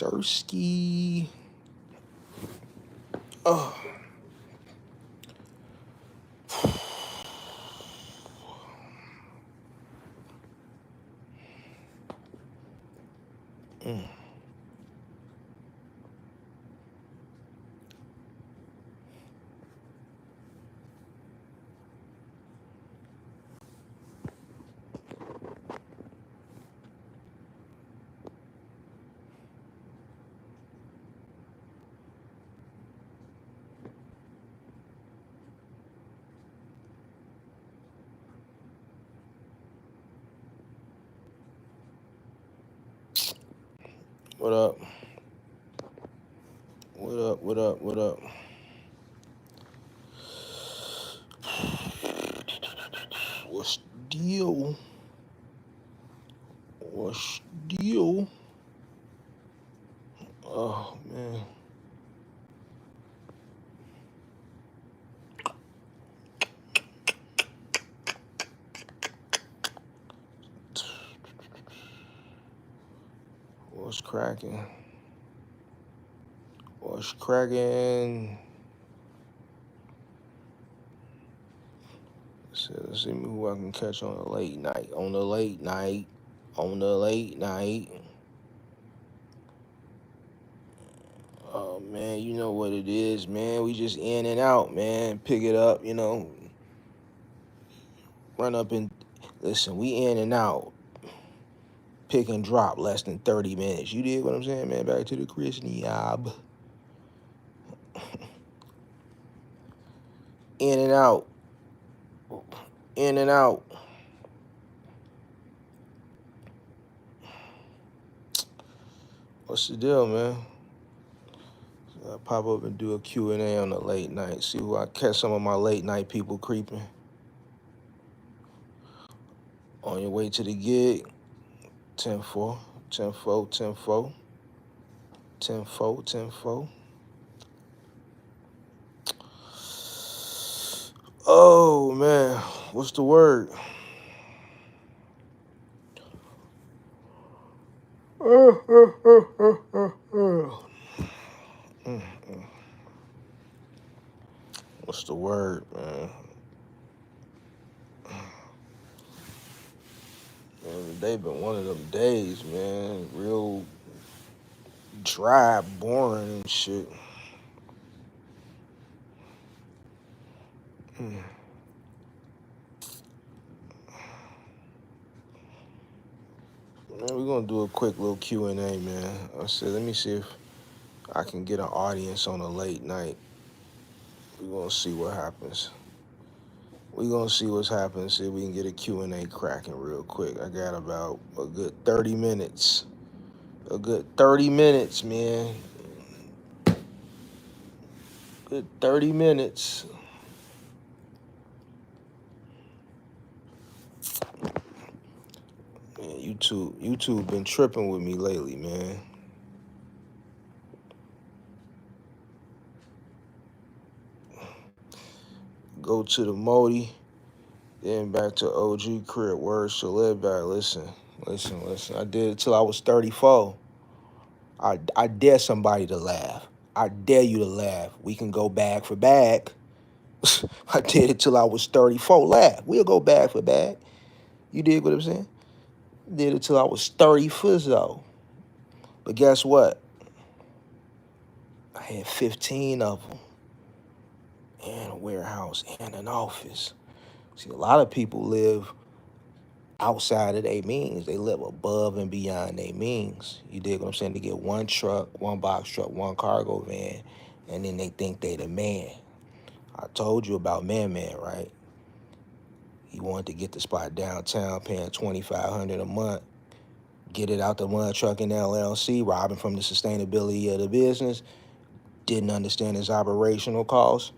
sirski. Oh. What up? What up? What up? What up? What's the deal? What's the deal? Oh, man. What's cracking? What's cracking? Let's see who I can catch on the late night. On the late night. On the late night. Oh, man, you know what it is, man. We just in and out, man. Pick it up, you know. Run up and listen, we in and out. Pick and drop less than 30 minutes. You did what I'm saying, man? Back to the Christian yob. In and out. In and out. What's the deal, man? I'll pop up and do a Q&A on the late night. See who I catch some of my late night people creeping. On your way to the gig, 10-4, 10-4, 10-4, 10-4, 10-4. Oh, man. What's the word? What's the word, man? Man, they've been one of them days, man. Real dry, boring and shit. Man, we're gonna do a quick little Q&A, man. I said, let me see if I can get an audience on a late night. We're gonna see what happens. We're gonna see what's happening, see if we can get a Q&A cracking real quick. I got about a good 30 minutes. A good 30 minutes, man. Good 30 minutes. Man, YouTube been tripping with me lately, man. Go to the Modi, then back to OG crib. Words to live by. Listen. I did it till I was 34. I dare somebody to laugh. I dare you to laugh. We can go bag for bag. I did it till I was 34. Laugh. We'll go bag for bag. You dig what I'm saying? Did it till I was 34 though. But guess what? I had 15 of them. And a warehouse and an office. See, a lot of people live outside of their means. They live above and beyond their means. You dig what I'm saying? They get one truck, one box truck, one cargo van, and then they think they the man. I told you about Man, right? He wanted to get the spot downtown, paying $2,500 a month, get it out the one truck in LLC, robbing from the sustainability of the business, didn't understand his operational costs.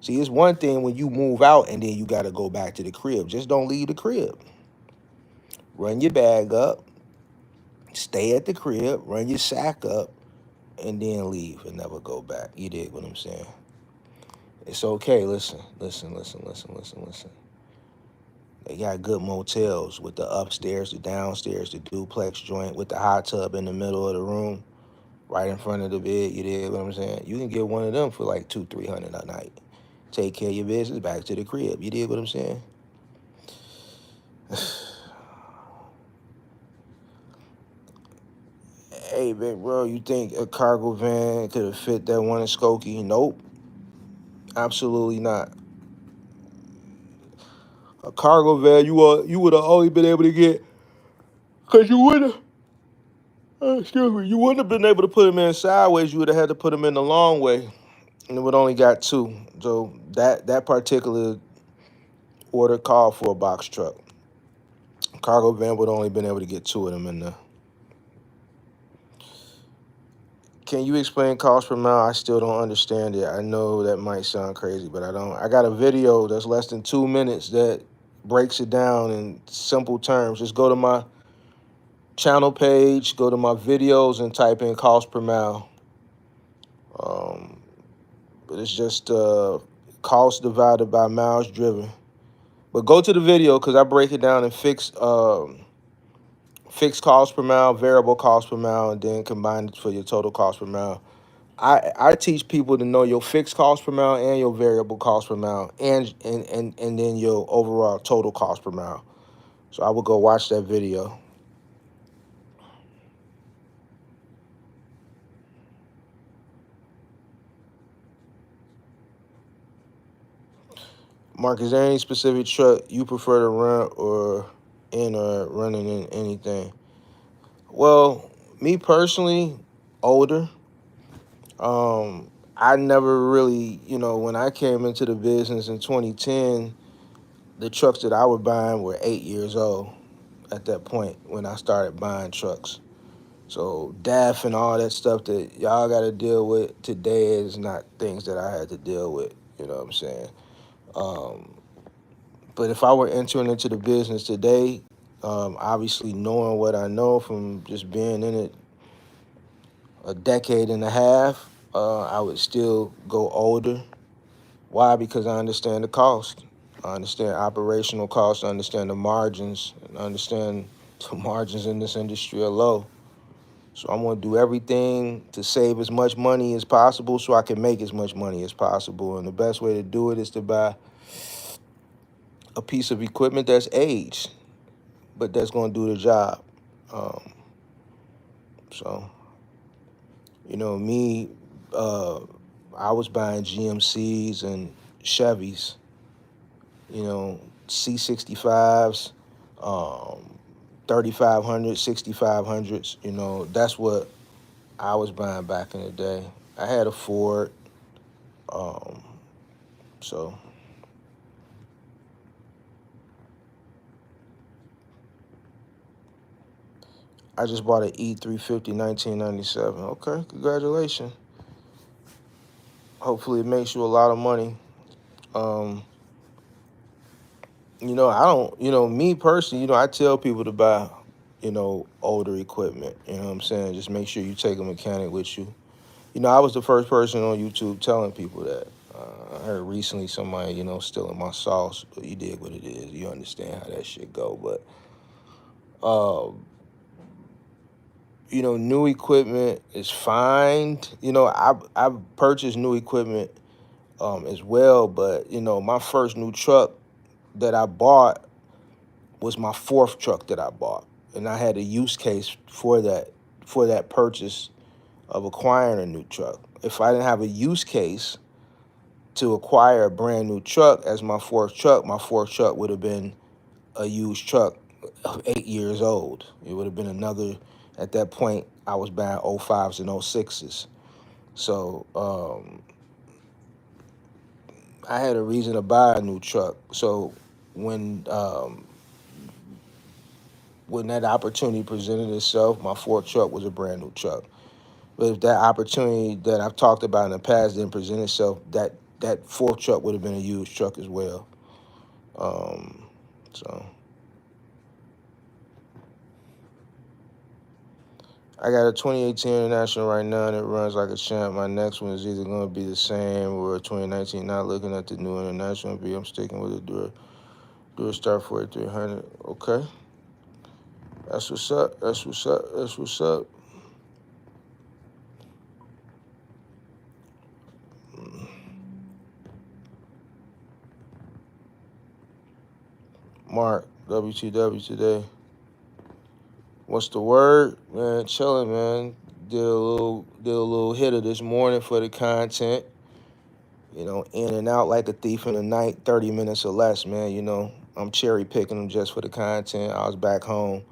See, it's one thing when you move out and then you got to go back to the crib. Just don't leave the crib. Run your bag up, stay at the crib, run your sack up, and then leave and never go back. You dig what I'm saying? It's okay. Listen. They got good with the upstairs, the downstairs, the duplex joint with the hot tub in the middle of the room. right in front of the bed. You dig what I'm saying? You can get one of them for like 200-300 a night. Take care of your business, back to the crib. You dig what I'm saying? Hey, big bro, you think a cargo van could have fit that one in Skokie? Nope, absolutely not. A cargo van, you would have only been able to get, cause you wouldn't. Excuse me, you wouldn't have been able to put them in sideways. You would have had to put them in the long way, and it would only got two. So that particular order called for a box truck. Cargo van would only been able to get two of them in there. Can you explain cost per mile? I still don't understand it. I know that might sound crazy, but I don't. I got a video that's less than 2 minutes that breaks it down in simple terms. Just go to my channel page, go to my videos, and type in cost per mile. But it's just cost divided by miles driven. But go to the video because I break it down in fixed cost per mile, variable cost per mile, and then combine it for your total cost per mile. I teach people to know your fixed cost per mile and your variable cost per mile and then your overall total cost per mile. So I would go watch that video. Mark, is there any specific truck you prefer to run or running in anything? Well, me personally, older. I never really, when I came into the business in 2010, the trucks that I was buying were 8 years old at that point when I started buying trucks. So DAF and all that stuff that y'all got to deal with today is not things that I had to deal with. You know what I'm saying? Um, but if I were entering into the business today, obviously knowing what I know from just being in it a decade and a half, I would still go older. Why? Because I understand the cost. I understand operational costs. I understand the margins. And I understand the margins in this industry are low. So I'm going to do everything to save as much money as possible so I can make as much money as possible. And the best way to do it is to buy a piece of equipment that's aged, but that's going to do the job. Um, so, me, uh, I was buying GMCs and Chevys, C65s, um, 3500, 6500s. That's what I was buying back in the day. I had a Ford. Um, so I just bought an E350 1997. Okay, congratulations. Hopefully it makes you a lot of money. Um, I don't, me personally, I tell people to buy, older equipment. You know what I'm saying? Just make sure you take a mechanic with you. I was the first person on YouTube telling people that. I heard recently somebody, stealing my sauce, but you did what it is. You understand how that shit go. But, new equipment is fine. I've purchased new equipment as well, but, my first new truck that I bought was my fourth truck that I bought. And I had a use case for that purchase of acquiring a new truck. If I didn't have a use case to acquire a brand new truck as my fourth truck would have been a used truck of 8 years old. It would have been another, at that point, I was buying '05s and '06s. So I had a reason to buy a new truck. So when when that opportunity presented itself, my fourth truck was a brand new truck. But if that opportunity that I've talked about in the past didn't present itself, that fourth truck would have been a used truck as well. So I got a 2018 International right now, and it runs like a champ. My next one is either going to be the same or a 2019. Not looking at the new International B. I'm sticking with the Dura Star 4300. Okay, that's what's up. That's what's up. That's what's up. Mark, WTW today. What's the word? Man, chilling, man. Did a little hitter this morning for the content. In and out like a thief in the night, 30 minutes or less, man. I'm cherry picking them just for the content. I was back home,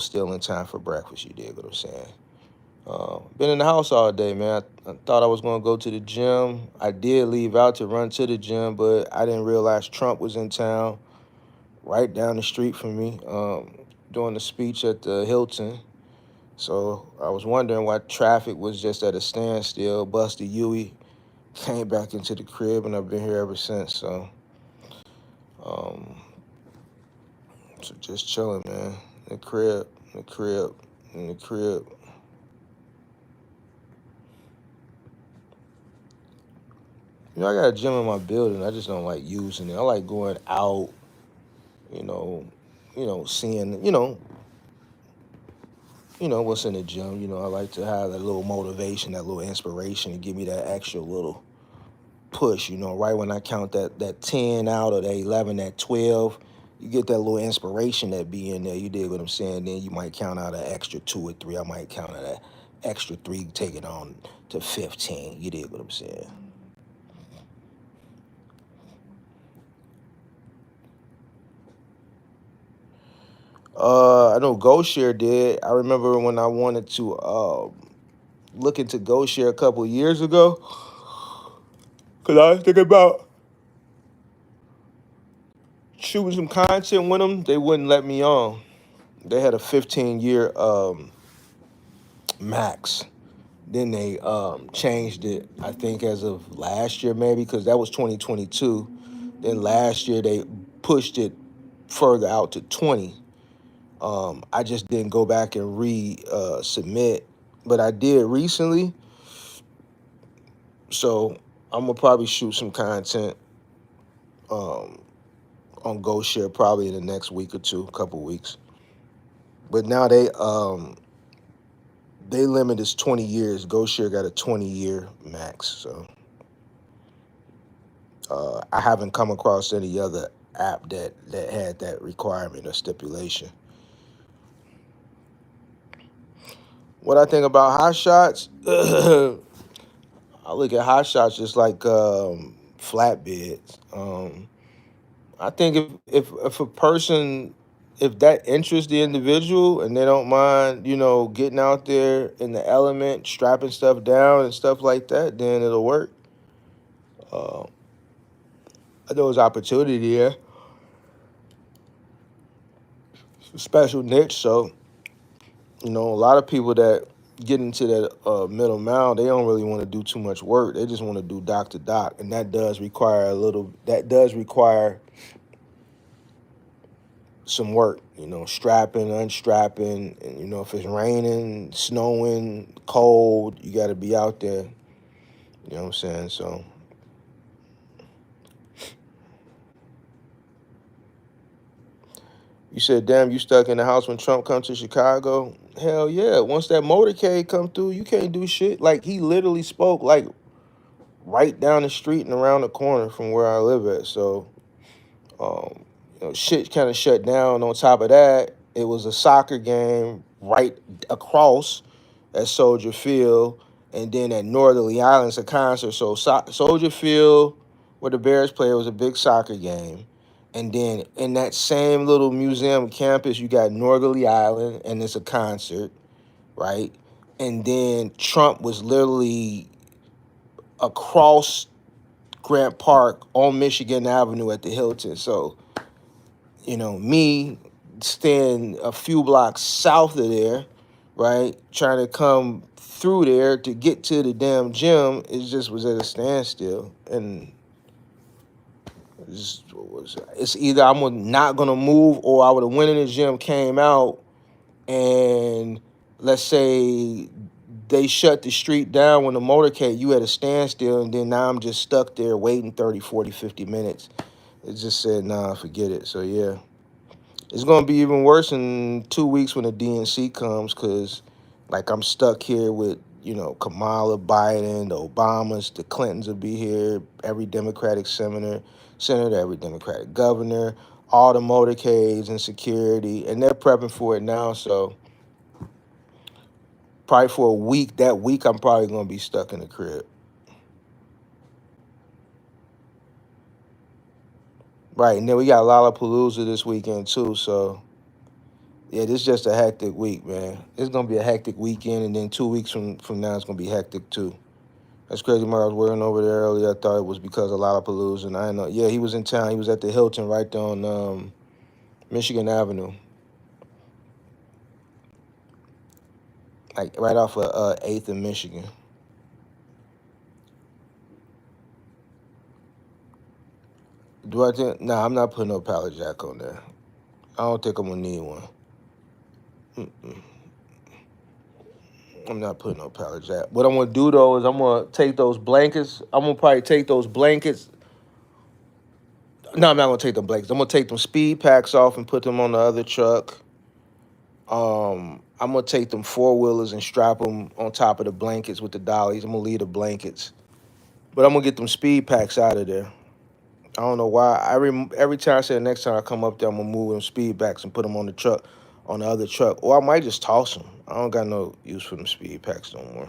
still in time for breakfast, you dig what I'm saying? Been in the house all day, man. I thought I was going to go to the gym. I did leave out to run to the gym, but I didn't realize Trump was in town right down the street from me doing the speech at the Hilton. So I was wondering why traffic was just at a standstill. Busted Huey came back into the crib, and I've been here ever since. Um, so just chilling, man. In the crib, in the crib, in the crib. I got a gym in my building. I just don't like using it. I like going out, you know, seeing, what's in the gym. I like to have that little motivation, that little inspiration to give me that extra little push, right when I count that 10 out or that 11, that 12, you get that little inspiration that be in there. You dig what I'm saying? Then you might count out an extra 2 or 3. I might count out an extra 3, take it on to 15. You dig what I'm saying? I know GoShare did. I remember when I wanted to look into GoShare a couple of years ago, because I was thinking about shooting some content with them. They wouldn't let me on. They had a 15-year max. Then they changed it, I think, as of last year, maybe, because that was 2022. Then last year they pushed it further out to 20. I just didn't go back and submit, but I did recently. So I'm gonna probably shoot some content um, on GoShare probably in the next week or two, couple weeks. But now they limit is 20 years. GoShare got a 20-year max. So I haven't come across any other app that had that requirement or stipulation. What I think about Hotshots, I look at Hotshots just like flatbeds. I think if a person, if that interests the individual and they don't mind, getting out there in the element, strapping stuff down and stuff like that, then it'll work. Uh, there was opportunity there, special niche. So a lot of people that get into that middle mile, they don't really want to do too much work. They just want to do dock to dock, and that does require some work, strapping, unstrapping, and if it's raining, snowing, cold, you got to be out there. You know what I'm saying? So you said, damn, you stuck in the house when Trump comes to Chicago? Hell yeah. Once that motorcade come through, you can't do shit. Like, he literally spoke like right down the street and around the corner from where I live at. So shit kind of shut down. On top of that, it was a soccer game right across at Soldier Field, and then at Northerly Islands, a concert. So Soldier Field, where the Bears play, was a big soccer game. And then in that same little museum campus, you got Northerly Island, and it's a concert, right? And then Trump was literally across Grant Park on Michigan Avenue at the Hilton. So me staying a few blocks south of there, right, trying to come through there to get to the damn gym, it just was at a standstill. And it's either I'm not going to move, or I would have went in the gym, came out, and let's say they shut the street down when the motorcade, you at a standstill, and then now I'm just stuck there waiting 30, 40, 50 minutes. It just said, nah, forget it. So, yeah. It's going to be even worse in 2 weeks when the DNC comes, because, like, I'm stuck here with, Kamala, Biden, the Obamas, the Clintons will be here, every Democratic senator, every Democratic governor, all the motorcades and security, and they're prepping for it now. So probably for a week, that week I'm probably gonna be stuck in the crib. Right, and then we got Lollapalooza this weekend too. So yeah, this is just a hectic week, man. It's gonna be a hectic weekend, and then 2 weeks from now it's gonna be hectic too. That's crazy. When I was working over there earlier, I thought it was because of Lollapalooza, and I didn't know. Yeah, he was in town. He was at the Hilton right there on Michigan Avenue, like right off of 8th and Michigan. Do I think? Nah, I'm not putting no pallet jack on there. I don't think I'm gonna need one. Mm-mm. I'm not putting no pallet jack. What I'm gonna do though is I'm gonna take those blankets. I'm gonna probably take those blankets. No, I'm not gonna take the blankets. I'm gonna take them speed packs off and put them on the other truck. I'm gonna take them 4-wheelers and strap them on top of the blankets with the dollies. I'm gonna leave the blankets, but I'm gonna get them speed packs out of there. I don't know why. Every time I say the next time I come up there, I'm gonna move them speed packs and put them on the truck, on the other truck, or I might just toss them. I don't got no use for them speed packs no more.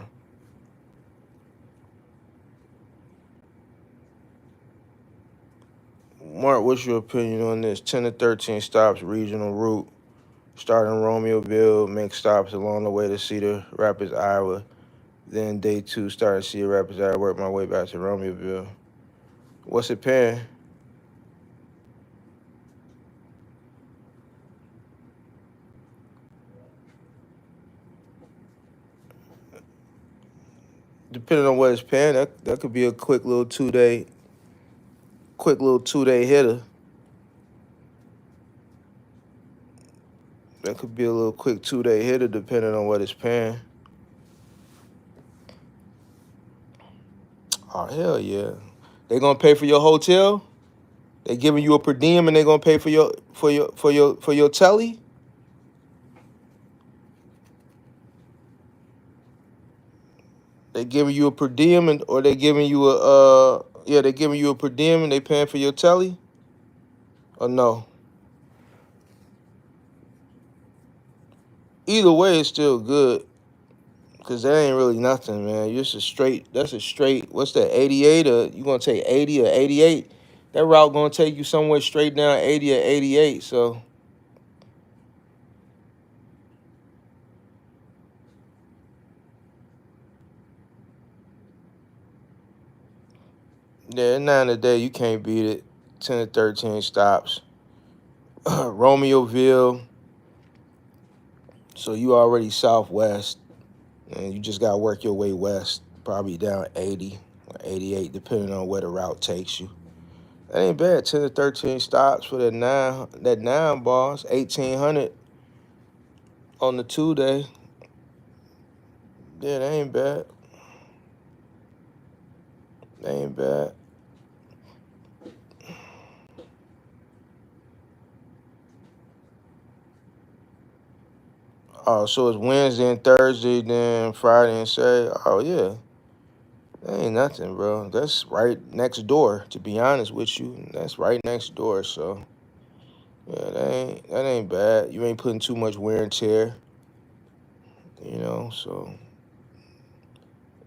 Mark, what's your opinion on this? 10 to 13 stops, regional route, starting Romeoville, make stops along the way to Cedar Rapids, Iowa. Then day 2, starting Cedar Rapids, Iowa, work my way back to Romeoville. What's it paying? Depending on what it's paying, that could be a quick little 2-day hitter. That could be a little quick 2-day hitter depending on what it's paying. Oh hell yeah. They gonna pay for your hotel? They giving you a per diem and they gonna pay for your telly? They giving you a per diem or they giving you they giving you a per diem and they paying for your telly? Or no? Either way it's still good. Cause that ain't really nothing, man. That's a straight, what's that, 88 or you gonna take 80 or 88? That route gonna take you somewhere straight down 80 or 88, so yeah, 9 a day, you can't beat it. 10 to 13 stops. Romeoville, so you already southwest, and you just gotta work your way west, probably down 80 or 88, depending on where the route takes you. That ain't bad. 10 to 13 stops for that nine bars, 1,800 on the 2-day. Yeah, that ain't bad. That ain't bad. Oh, so it's Wednesday and Thursday, then Friday and Saturday. Oh yeah, that ain't nothing, bro. That's right next door. To be honest with you, that's right next door. So yeah, that ain't bad. You ain't putting too much wear and tear, you know. So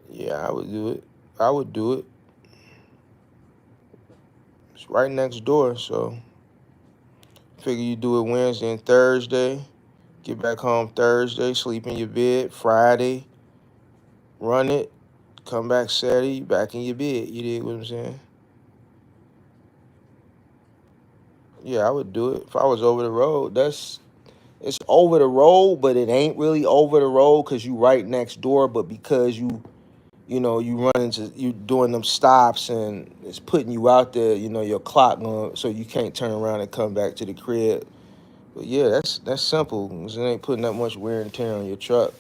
yeah, I would do it. I would do it. It's right next door. So figure you do it Wednesday and Thursday. Get back home Thursday, sleep in your bed. Friday, run it. Come back Saturday, you back in your bed. You dig what I'm saying? Yeah, I would do it if I was over the road. It's over the road, but it ain't really over the road because you right next door. But because you run into you doing them stops and it's putting you out there. Your clock going, so you can't turn around and come back to the crib. But yeah, that's simple. 'Cause it ain't putting that much wear and tear on your truck.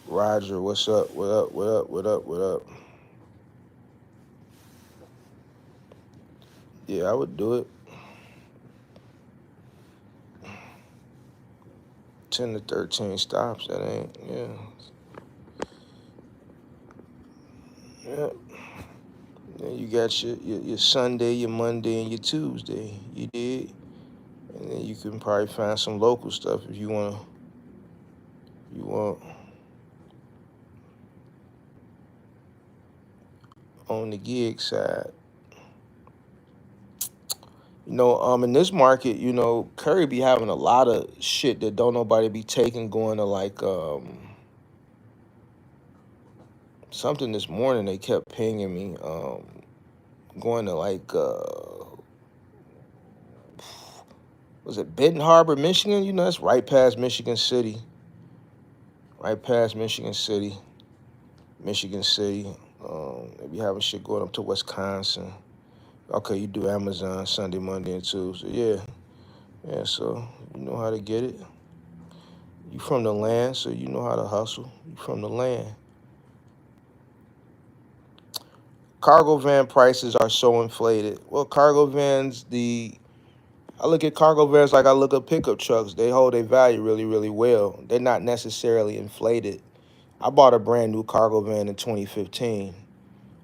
Roger, what's up? What up? What up? What up? What up? Yeah, I would do it. 10 to 13 stops. That ain't, yeah. Yeah. Then you got your Sunday, your Monday, and your Tuesday. You did, and then you can probably find some local stuff if you want. You want on the gig side. In this market, Curry be having a lot of shit that don't nobody be taking, going to like something this morning they kept pinging me, going to like was it Benton Harbor, Michigan? That's right past Michigan City. Right past Michigan City. Michigan City. They be having shit going up to Wisconsin. Okay, you do Amazon Sunday, Monday, and Tuesday. Yeah. Yeah, so you know how to get it. You from the land, so you know how to hustle. You from the land. Cargo van prices are so inflated. Well, cargo vans, I look at cargo vans like I look at pickup trucks. They hold their value really, really well. They're not necessarily inflated. I bought a brand new cargo van in 2015.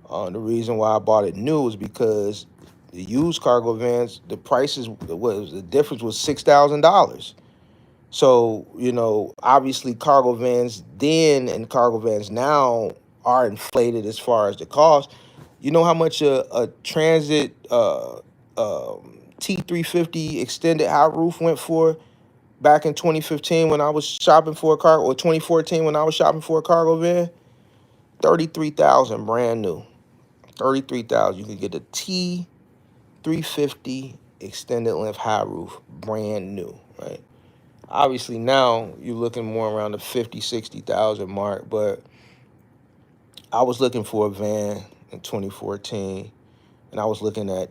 The reason why I bought it new is because the used cargo vans, the difference was $6,000. So, obviously cargo vans then and cargo vans now are inflated as far as the cost. You know how much a Transit T350 extended high roof went for back in 2015 when I was shopping for a cargo, or 2014 when I was shopping for a cargo van? 33,000 brand new. 33,000. You could get a T350 extended length high roof brand new, right? Obviously now you're looking more around the 50, 60,000 mark, but I was looking for a van in 2014, and I was looking at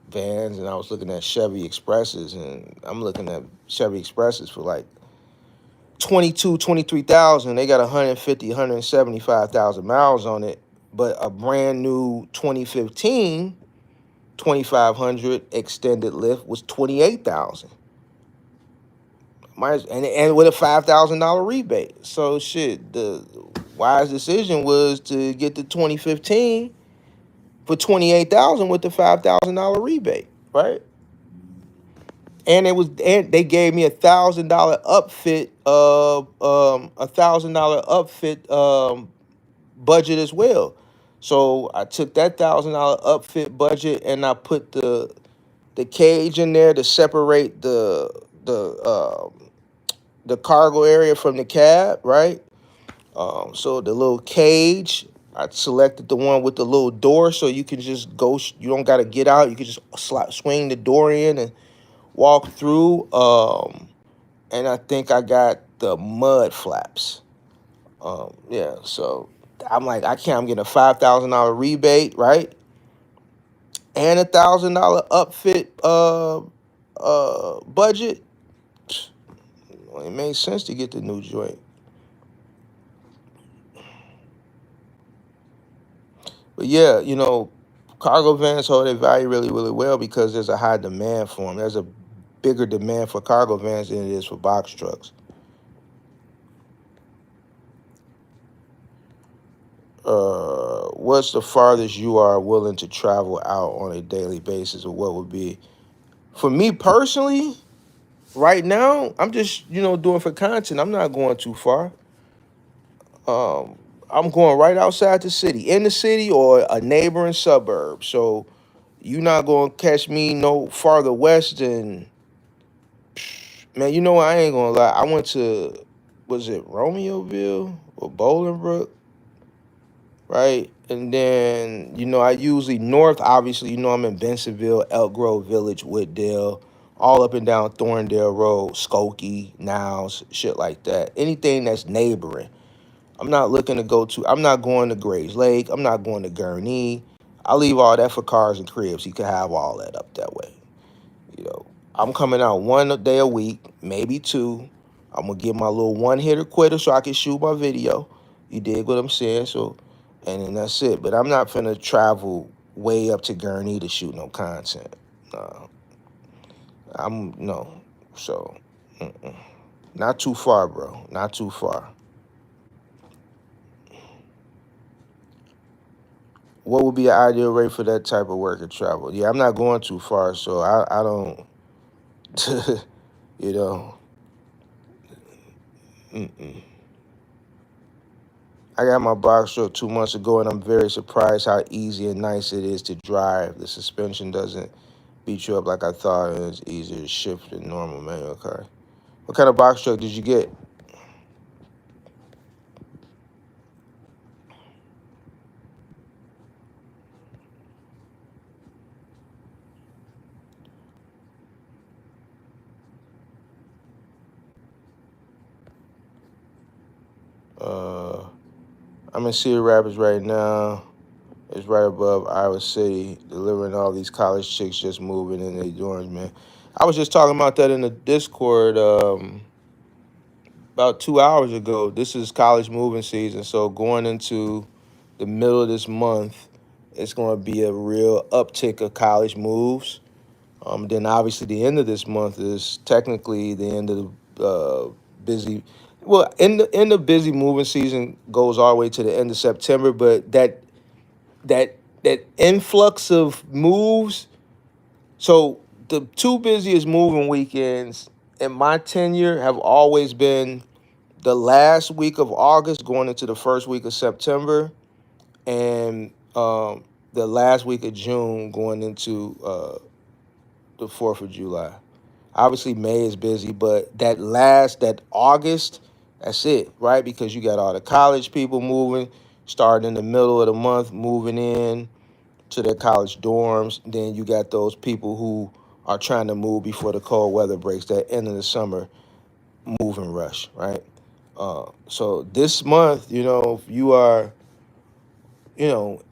vans, and I was looking at Chevy Expresses, and I'm looking at Chevy Expresses for like 22, 23,000. They got 150, 175,000 miles on it, but a brand new 2015 2500 extended lift was 28,000. And with a $5,000 rebate. So shit, the wise decision was to get the 2015 for 28,000 with the $5,000 rebate, right? And they gave me $1,000 upfit, $1,000 upfit budget as well. So I took that $1,000 upfit budget and I put the cage in there to separate the cargo area from the cab, right? So the little cage, I selected the one with the little door, so you can just go. You don't got to get out. You can just swing the door in and walk through. And I think I got the mud flaps. Yeah. So I'm like, I'm getting a $5,000 rebate, right? And $1,000 upfit budget. Well, it made sense to get the new joint. But yeah, cargo vans hold their value really, really well because there's a high demand for them. There's a bigger demand for cargo vans than it is for box trucks. What's the farthest you are willing to travel out on a daily basis, or what would be? For me personally, right now, I'm just, doing for content. I'm not going too far. I'm going right outside the city, in the city or a neighboring suburb. So you're not going to catch me no farther west than, man, you know what? I ain't going to lie. I went to, was it Romeoville or Bolingbrook, right? And then, I usually north, obviously, I'm in Bensonville, Elk Grove Village, Wooddale, all up and down Thorndale Road, Skokie, Niles, shit like that. Anything that's neighboring. I'm not going to Grays Lake. I'm not going to Gurnee. I leave all that for cars and cribs. You can have all that up that way. I'm coming out one day a week, maybe two. I'm going to get my little one-hitter quitter so I can shoot my video. You dig what I'm saying? So, and then that's it. But I'm not finna travel way up to Gurnee to shoot no content. No. No. So, not too far, bro. Not too far. what would be an ideal rate for that type of work and travel? Yeah, I'm not going too far, so I don't, you know, mm-mm. I got my box truck 2 months ago, and I'm very surprised how easy and nice it is to drive. The suspension doesn't beat you up like I thought, and it's easier to shift than normal manual car. What kind of box truck did you get? Uh, I'm in Cedar Rapids right now. It's right above Iowa City, delivering all these college chicks just moving in their dorms, man. I was just talking about that in the Discord about 2 hours ago. This is college moving season, so going into the middle of this month, it's going to be a real uptick of college moves. Then obviously the end of this month is technically the end of the busy. Well, in the end of busy moving season goes all the way to the end of September, but that influx of moves. So the two busiest moving weekends in my tenure have always been the last week of August going into the first week of September, and the last week of June going into the 4th of July. Obviously, May is busy, but that August, that's it, right? Because you got all the college people moving, starting in the middle of the month, moving in to their college dorms. Then you got those people who are trying to move before the cold weather breaks, that end of the summer moving rush, right? So this month, if you are, you know,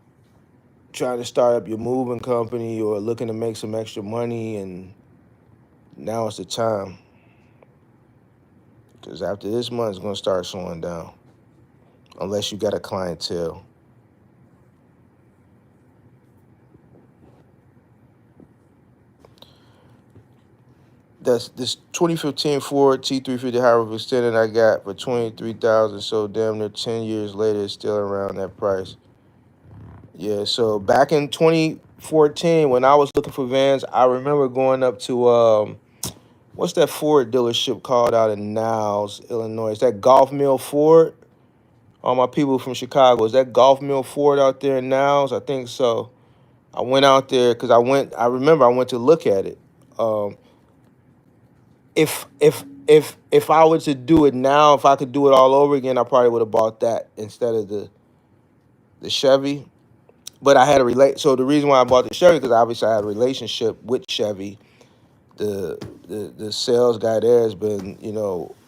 trying to start up your moving company or looking to make some extra money, and now is the time. Because after this month, it's going to start slowing down unless you got a clientele. That's this 2015 Ford T350 high roof extended I got for 23,000. So damn near 10 years later, it's still around that price. Yeah. So back in 2014, when I was looking for vans, I remember going up to what's that Ford dealership called out in Niles, Illinois? Is that Golf Mill Ford? All my people from Chicago. Is that Golf Mill Ford out there in Niles? I think so. I went out there because I remember I went to look at it. Um, if I were to do it now, if I could do it all over again, I probably would have bought that instead of the Chevy. But I had a so the reason why I bought the Chevy, because obviously I had a relationship with Chevy. The sales guy there has been,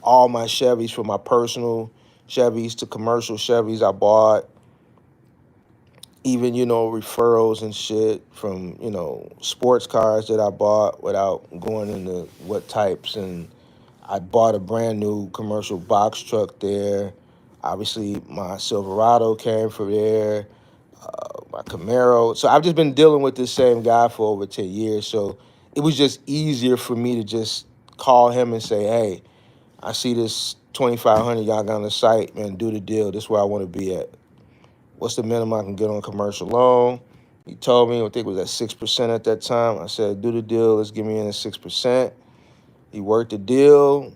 all my Chevys, from my personal Chevys to commercial Chevys I bought, even, referrals and shit from, sports cars that I bought without going into what types. And I bought a brand new commercial box truck there. Obviously, my Silverado came from there, my Camaro. So I've just been dealing with this same guy for over 10 years. So it was just easier for me to just call him and say, hey, I see this 2,500 y'all got on the site, man, do the deal. This is where I want to be at. What's the minimum I can get on a commercial loan? He told me, I think it was at 6% at that time. I said, do the deal. Let's give me in at 6%. He worked the deal.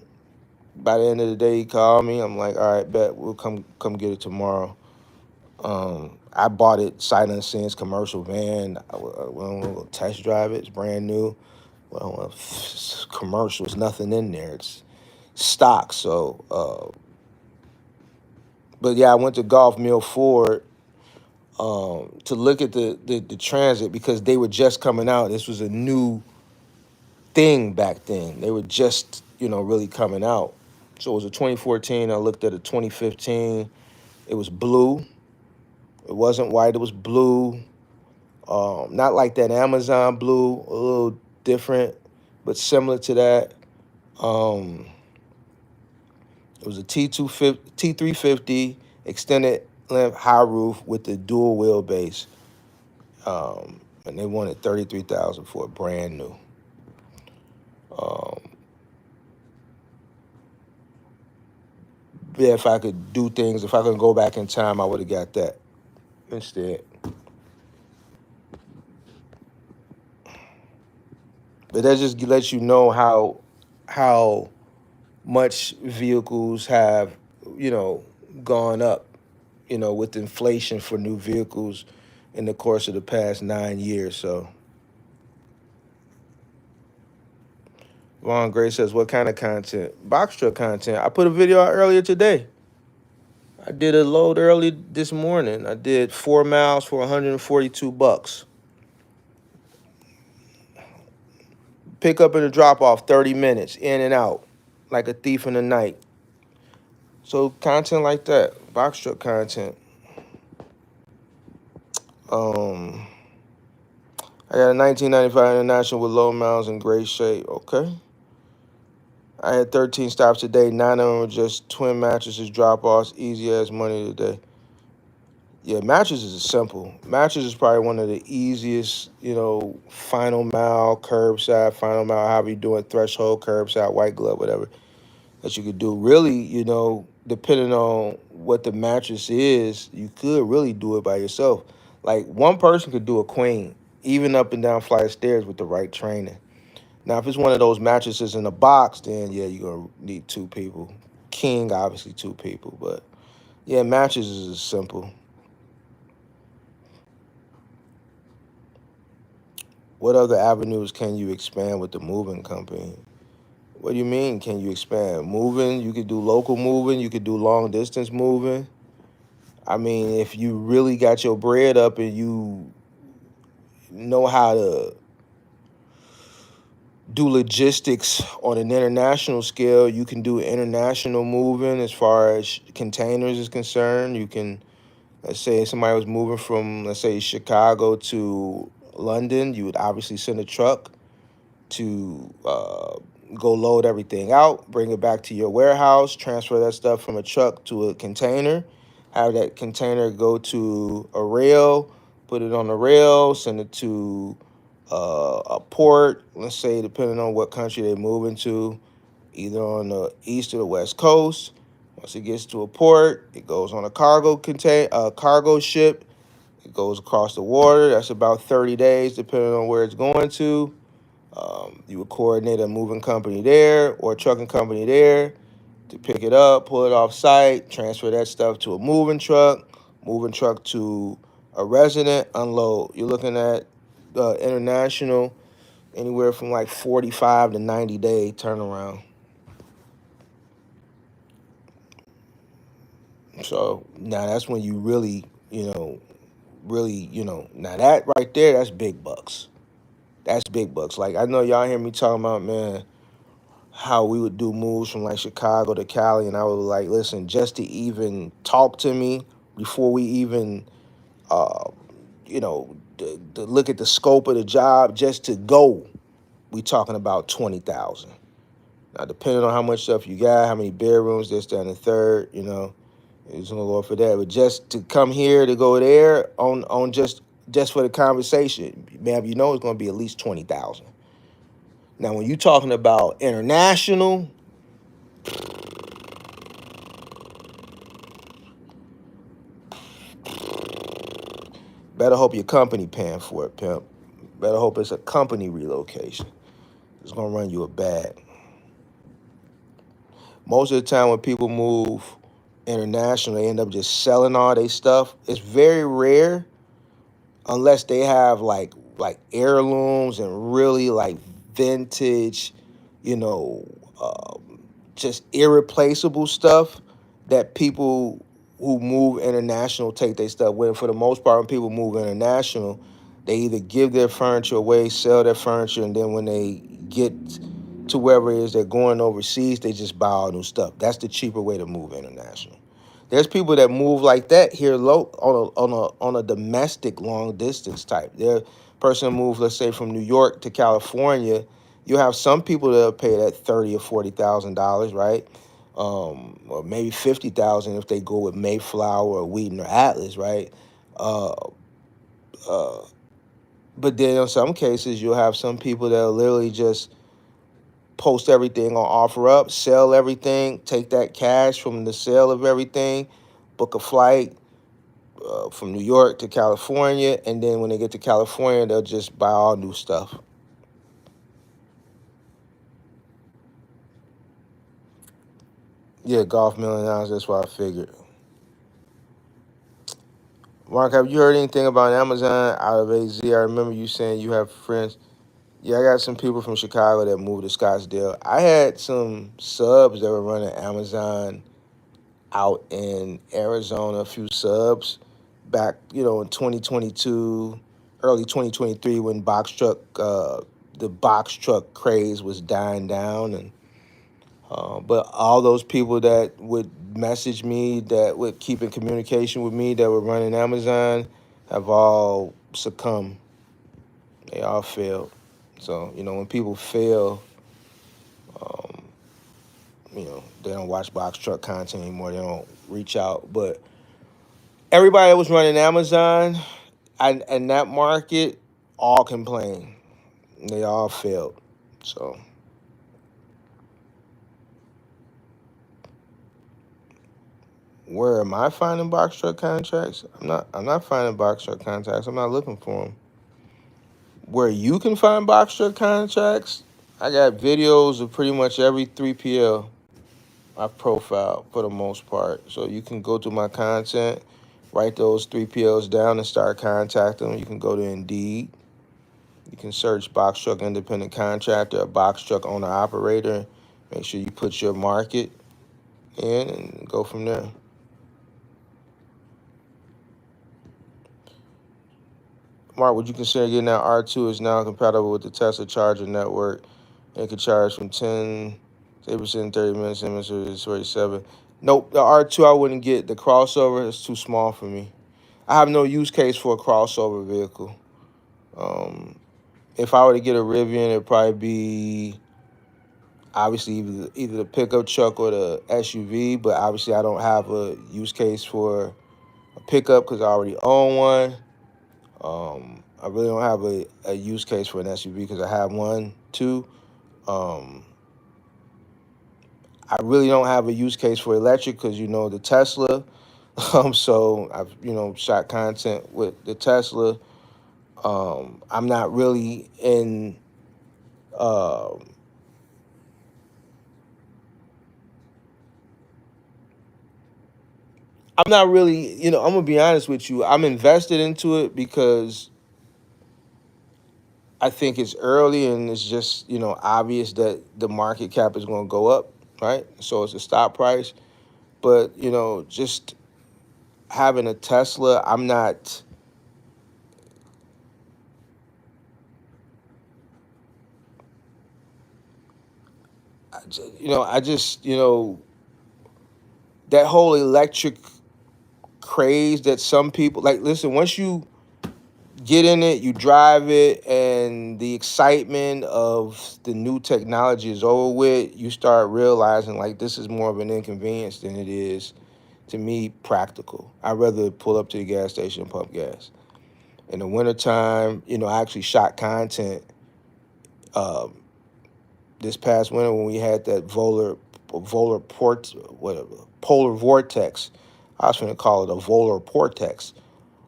By the end of the day, he called me. I'm like, all right, bet, we'll come get it tomorrow. I bought it sight unseen, it's commercial van. I went on to test drive it. It's brand new. Well, commercial, there's nothing in there. It's stock. So, but yeah, I went to Golf Mill Ford to look at the Transit, because they were just coming out. This was a new thing back then. They were just, really coming out. So it was a 2014. I looked at a 2015. It was blue. It wasn't white. It was blue. Not like that Amazon blue, a little different, but similar to that. It was a T350 extended length high roof with the dual wheelbase. And they wanted 33,000 for it, brand new. Um, yeah, if I could do things, if I could go back in time, I would have got that instead. But that just lets you know how much vehicles have, you know, gone up, you know, with inflation for new vehicles in the course of the past 9 years. So Vaughn Gray says, what kind of content? Box truck content. I put a video out earlier today. I did a load early this morning. I did 4 miles for $142. Pick up and a drop off, 30 minutes, in and out, like a thief in the night. So content like that, box truck content. I got a 1995 International with low miles in great shape. Okay. I had 13 stops today. 9 of them were just twin mattresses, drop offs, easy as money today. Yeah, mattresses is simple. Mattress is probably one of the easiest, you know, final mile, curbside, final mile, however you doing, threshold, curbside, white glove, whatever, that you could do. Really, you know, depending on what the mattress is, you could really do it by yourself. Like one person could do a queen, even up and down flight of stairs with the right training. Now, if it's one of those mattresses in a box, then yeah, you're gonna need 2 people. King, obviously 2 people, but yeah, mattresses is simple. What other avenues can you expand with the moving company? What do you mean, can you expand? Moving, you could do local moving, you could do long distance moving. I mean, if you really got your bread up and you know how to do logistics on an international scale, you can do international moving as far as containers is concerned. You can, let's say somebody was moving from, let's say, Chicago to London, you would obviously send a truck to go load everything out, bring it back to your warehouse, transfer that stuff from a truck to a container, have that container go to a rail, put it on the rail, send it to a port, let's say, depending on what country they're moving to, either on the east or the west coast. Once it gets to a port, it goes on a cargo ship. It goes across the water. That's about 30 days, depending on where it's going to. You would coordinate a moving company there or a trucking company there to pick it up, pull it off site, transfer that stuff to a moving truck to a resident, unload. You're looking at international, anywhere from like 45 to 90-day turnaround. So now that's when you really, now that right there, that's big bucks. That's big bucks. Like I know y'all hear me talking about, man, how we would do moves from like Chicago to Cali, and I would like, listen, just to even talk to me before we even, uh, to look at the scope of the job, just to go, we talking about 20,000. Now, depending on how much stuff you got, how many bedrooms, this, that, and the third, it's gonna go for that. But just to come here to go there on just for the conversation, man, it's gonna be at least 20,000. Now, when you're talking about international, better hope your company paying for it, pimp. Better hope it's a company relocation. It's gonna run you a bag. Most of the time when people move international, they end up just selling all their stuff. It's very rare unless they have like heirlooms and really like vintage, you know, just irreplaceable stuff that people who move international take their stuff with. For the most part, when people move international, they either give their furniture away, sell their furniture, and then when they get to wherever it is they're going overseas, they just buy all new stuff. That's the cheaper way to move international. There's people that move like that here on a domestic long distance type. There, person move, let's say, from New York to California. You have some people that'll pay that $30,000 or $40,000, right? Or maybe 50,000 if they go with Mayflower or Wheaton or Atlas, right? Uh, uh, but then in some cases, you'll have some people that'll literally just post everything on OfferUp, sell everything, take that cash from the sale of everything, book a flight from New York to California, and then when they get to California, they'll just buy all new stuff. Yeah, golf $1 million. That's what I figured. Mark, have you heard anything about Amazon out of AZ? I remember you saying you have friends. Yeah, I got some people from Chicago that moved to Scottsdale. I had some subs that were running Amazon out in Arizona, a few subs back, in 2022, early 2023 when the box truck craze was dying down. And but all those people that would message me, that would keep in communication with me, that were running Amazon, have all succumbed. They all failed. So, when people fail, um, they don't watch box truck content anymore. They don't reach out. But everybody that was running Amazon and that market all complained. They all failed. So where am I finding box truck contracts? I'm not finding box truck contracts. I'm not looking for them. Where you can find box truck contracts, I got videos of pretty much every 3PL I've profiled for the most part. So you can go to my content, write those 3PLs down and start contacting them. You can go to Indeed. You can search box truck independent contractor or box truck owner operator. Make sure you put your market in and go from there. Mark, would you consider getting that R2 is now compatible with the Tesla charger network and can charge from 10% 30 minutes, and 47. Nope, the R2 I wouldn't get. The crossover is too small for me. I have no use case for a crossover vehicle. If I were to get a Rivian, it'd probably be obviously either the pickup truck or the SUV, but obviously I don't have a use case for a pickup because I already own one. I really don't have a use case for an SUV because I have one too. Um, I really don't have a use case for electric because the Tesla. So I've shot content with the Tesla. I'm not really in. Uh, I'm not really. I'm gonna be honest with you. I'm invested into it because I think it's early and it's just obvious that the market cap is going to go up, right? So it's a stop price. But just having a Tesla, I'm not. I just that whole electric craze that some people like. Listen, once you get in it, you drive it, and the excitement of the new technology is over with, you start realizing like this is more of an inconvenience than it is to me practical. I'd rather pull up to the gas station and pump gas. In the wintertime, I actually shot content um, this past winter when we had that polar vortex. I was going to call it a volar vortex.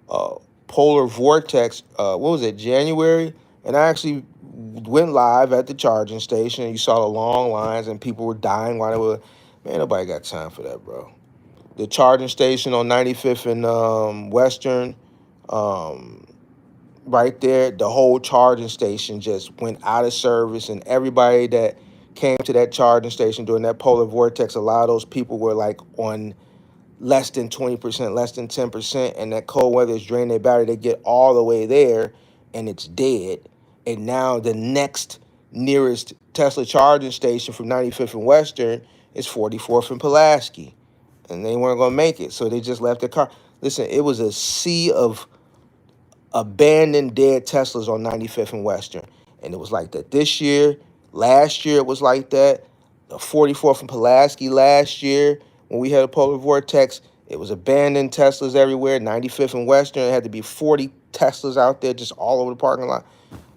Uh, polar vortex. What was it? January, and I actually went live at the charging station. And you saw the long lines, and people were dying while they were. Man, nobody got time for that, bro. The charging station on 95th and Western, um, right there, the whole charging station just went out of service, and everybody that came to that charging station during that polar vortex, a lot of those people were like on less than 20%, less than 10%, and that cold weather is draining their battery. They get all the way there, and it's dead. And now the next nearest Tesla charging station from 95th and Western is 44th and Pulaski, and they weren't going to make it, so they just left their car. Listen, it was a sea of abandoned dead Teslas on 95th and Western. And it was like that this year. Last year it was like that. The 44th and Pulaski last year when we had a polar vortex, it was abandoned Teslas everywhere. 95th and Western, it had to be 40 Teslas out there just all over the parking lot.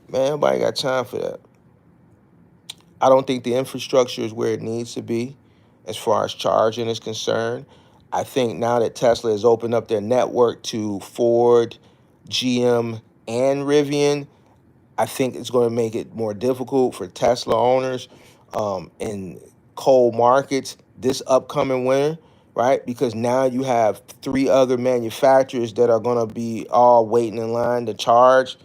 Man, nobody got time for that. I don't think the infrastructure is where it needs to be as far as charging is concerned. I think now that Tesla has opened up their network to Ford, GM, and Rivian, I think it's going to make it more difficult for Tesla owners in cold markets this upcoming winter, right? Because now you have 3 other manufacturers that are going to be all waiting in line to charge.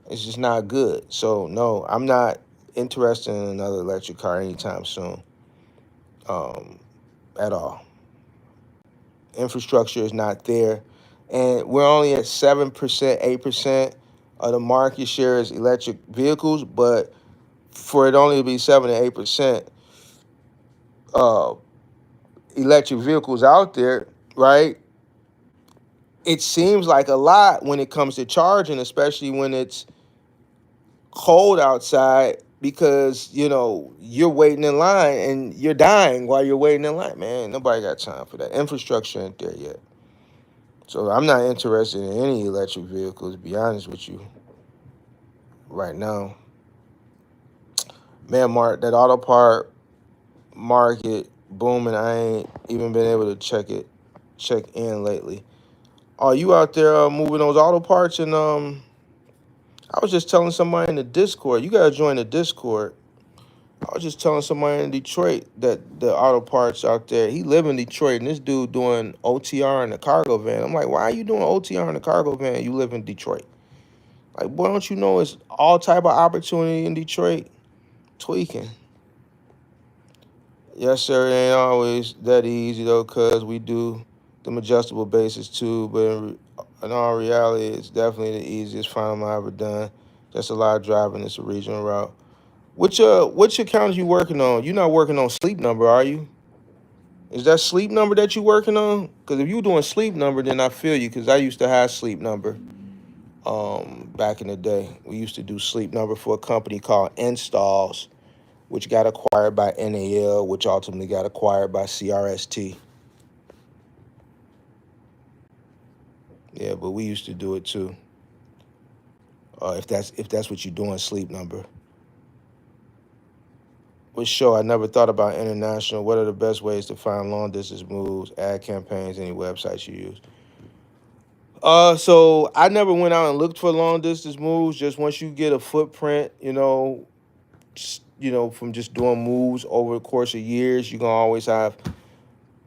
It's just not good. So no, I'm not interested in another electric car anytime soon, at all. Infrastructure is not there, and we're only at 7%, 8% of the market share is electric vehicles. But for it only to be 7 to 8% uh, electric vehicles out there, right? It seems like a lot when it comes to charging, especially when it's cold outside, because you're waiting in line and you're dying while you're waiting in line. Man, nobody got time for that. Infrastructure ain't there yet. So I'm not interested in any electric vehicles, to be honest with you, right now. Man, Mark, that auto part market booming. I ain't even been able to check in lately. Are you out there moving those auto parts? And I was just telling somebody in the Discord. You gotta join the Discord. I was just telling somebody in Detroit that the auto parts out there. He live in Detroit, and this dude doing OTR in a cargo van. I'm like, why are you doing OTR in a cargo van? You live in Detroit. Like, boy, don't you know it's all type of opportunity in Detroit? Tweaking. Yes, sir. It ain't always that easy though, cause we do them adjustable bases too. But in all reality, it's definitely the easiest final I ever done. Just a lot of driving. It's a regional route. Which account you working on? You're not working on Sleep Number, are you? Is that Sleep Number that you working on? Because if you doing Sleep Number, then I feel you. Because I used to have Sleep Number. Back in the day, we used to do Sleep Number for a company called Installs, which got acquired by NAL, which ultimately got acquired by CRST. Yeah, but we used to do it too. If that's what you're doing, Sleep Number. Which show I never thought about international. What are the best ways to find long distance moves, ad campaigns, any websites you use? So I never went out and looked for long distance moves. Just once you get a footprint, from just doing moves over the course of years, you're gonna always have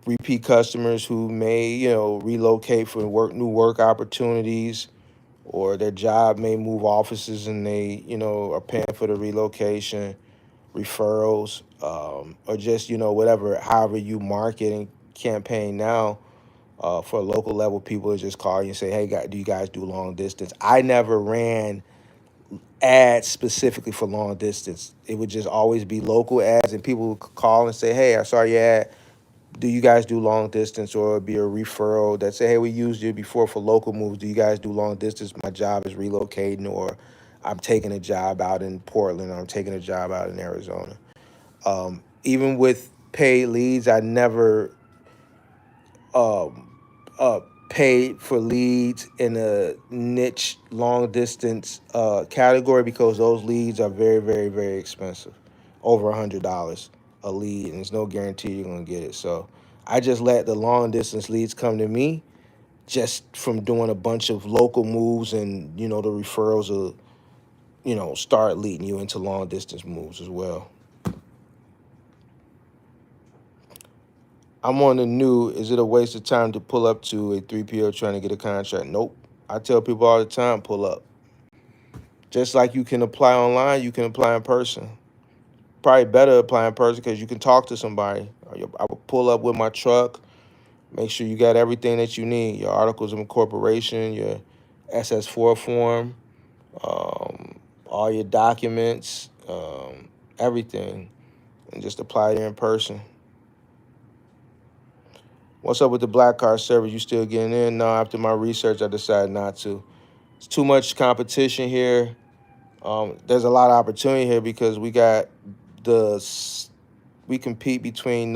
repeat customers who may, relocate for new work opportunities, or their job may move offices and they, are paying for the relocation, referrals, or just, whatever, however you market and campaign now. For local level people to just call you and say, hey, do you guys do long distance? I never ran ads specifically for long distance. It would just always be local ads, and people would call and say, hey, I saw your ad. Do you guys do long distance? Or it'd be a referral that say, hey, we used you before for local moves. Do you guys do long distance? My job is relocating, or I'm taking a job out in Portland, or I'm taking a job out in Arizona. Even with paid leads, I never um, uh, paid for leads in a niche long distance category, because those leads are very, very, very expensive, over $100 a lead, and there's no guarantee you're gonna get it. So I just let the long distance leads come to me, just from doing a bunch of local moves, and the referrals will start leading you into long distance moves as well. I'm on the new, is it a waste of time to pull up to a 3PO trying to get a contract? Nope. I tell people all the time, pull up. Just like you can apply online, you can apply in person. Probably better apply in person because you can talk to somebody. I would pull up with my truck, make sure you got everything that you need, your articles of incorporation, your SS4 form, all your documents, everything, and just apply there in person. What's up with the black card service? You still getting in? No, after my research, I decided not to. It's too much competition here. There's a lot of opportunity here because we compete between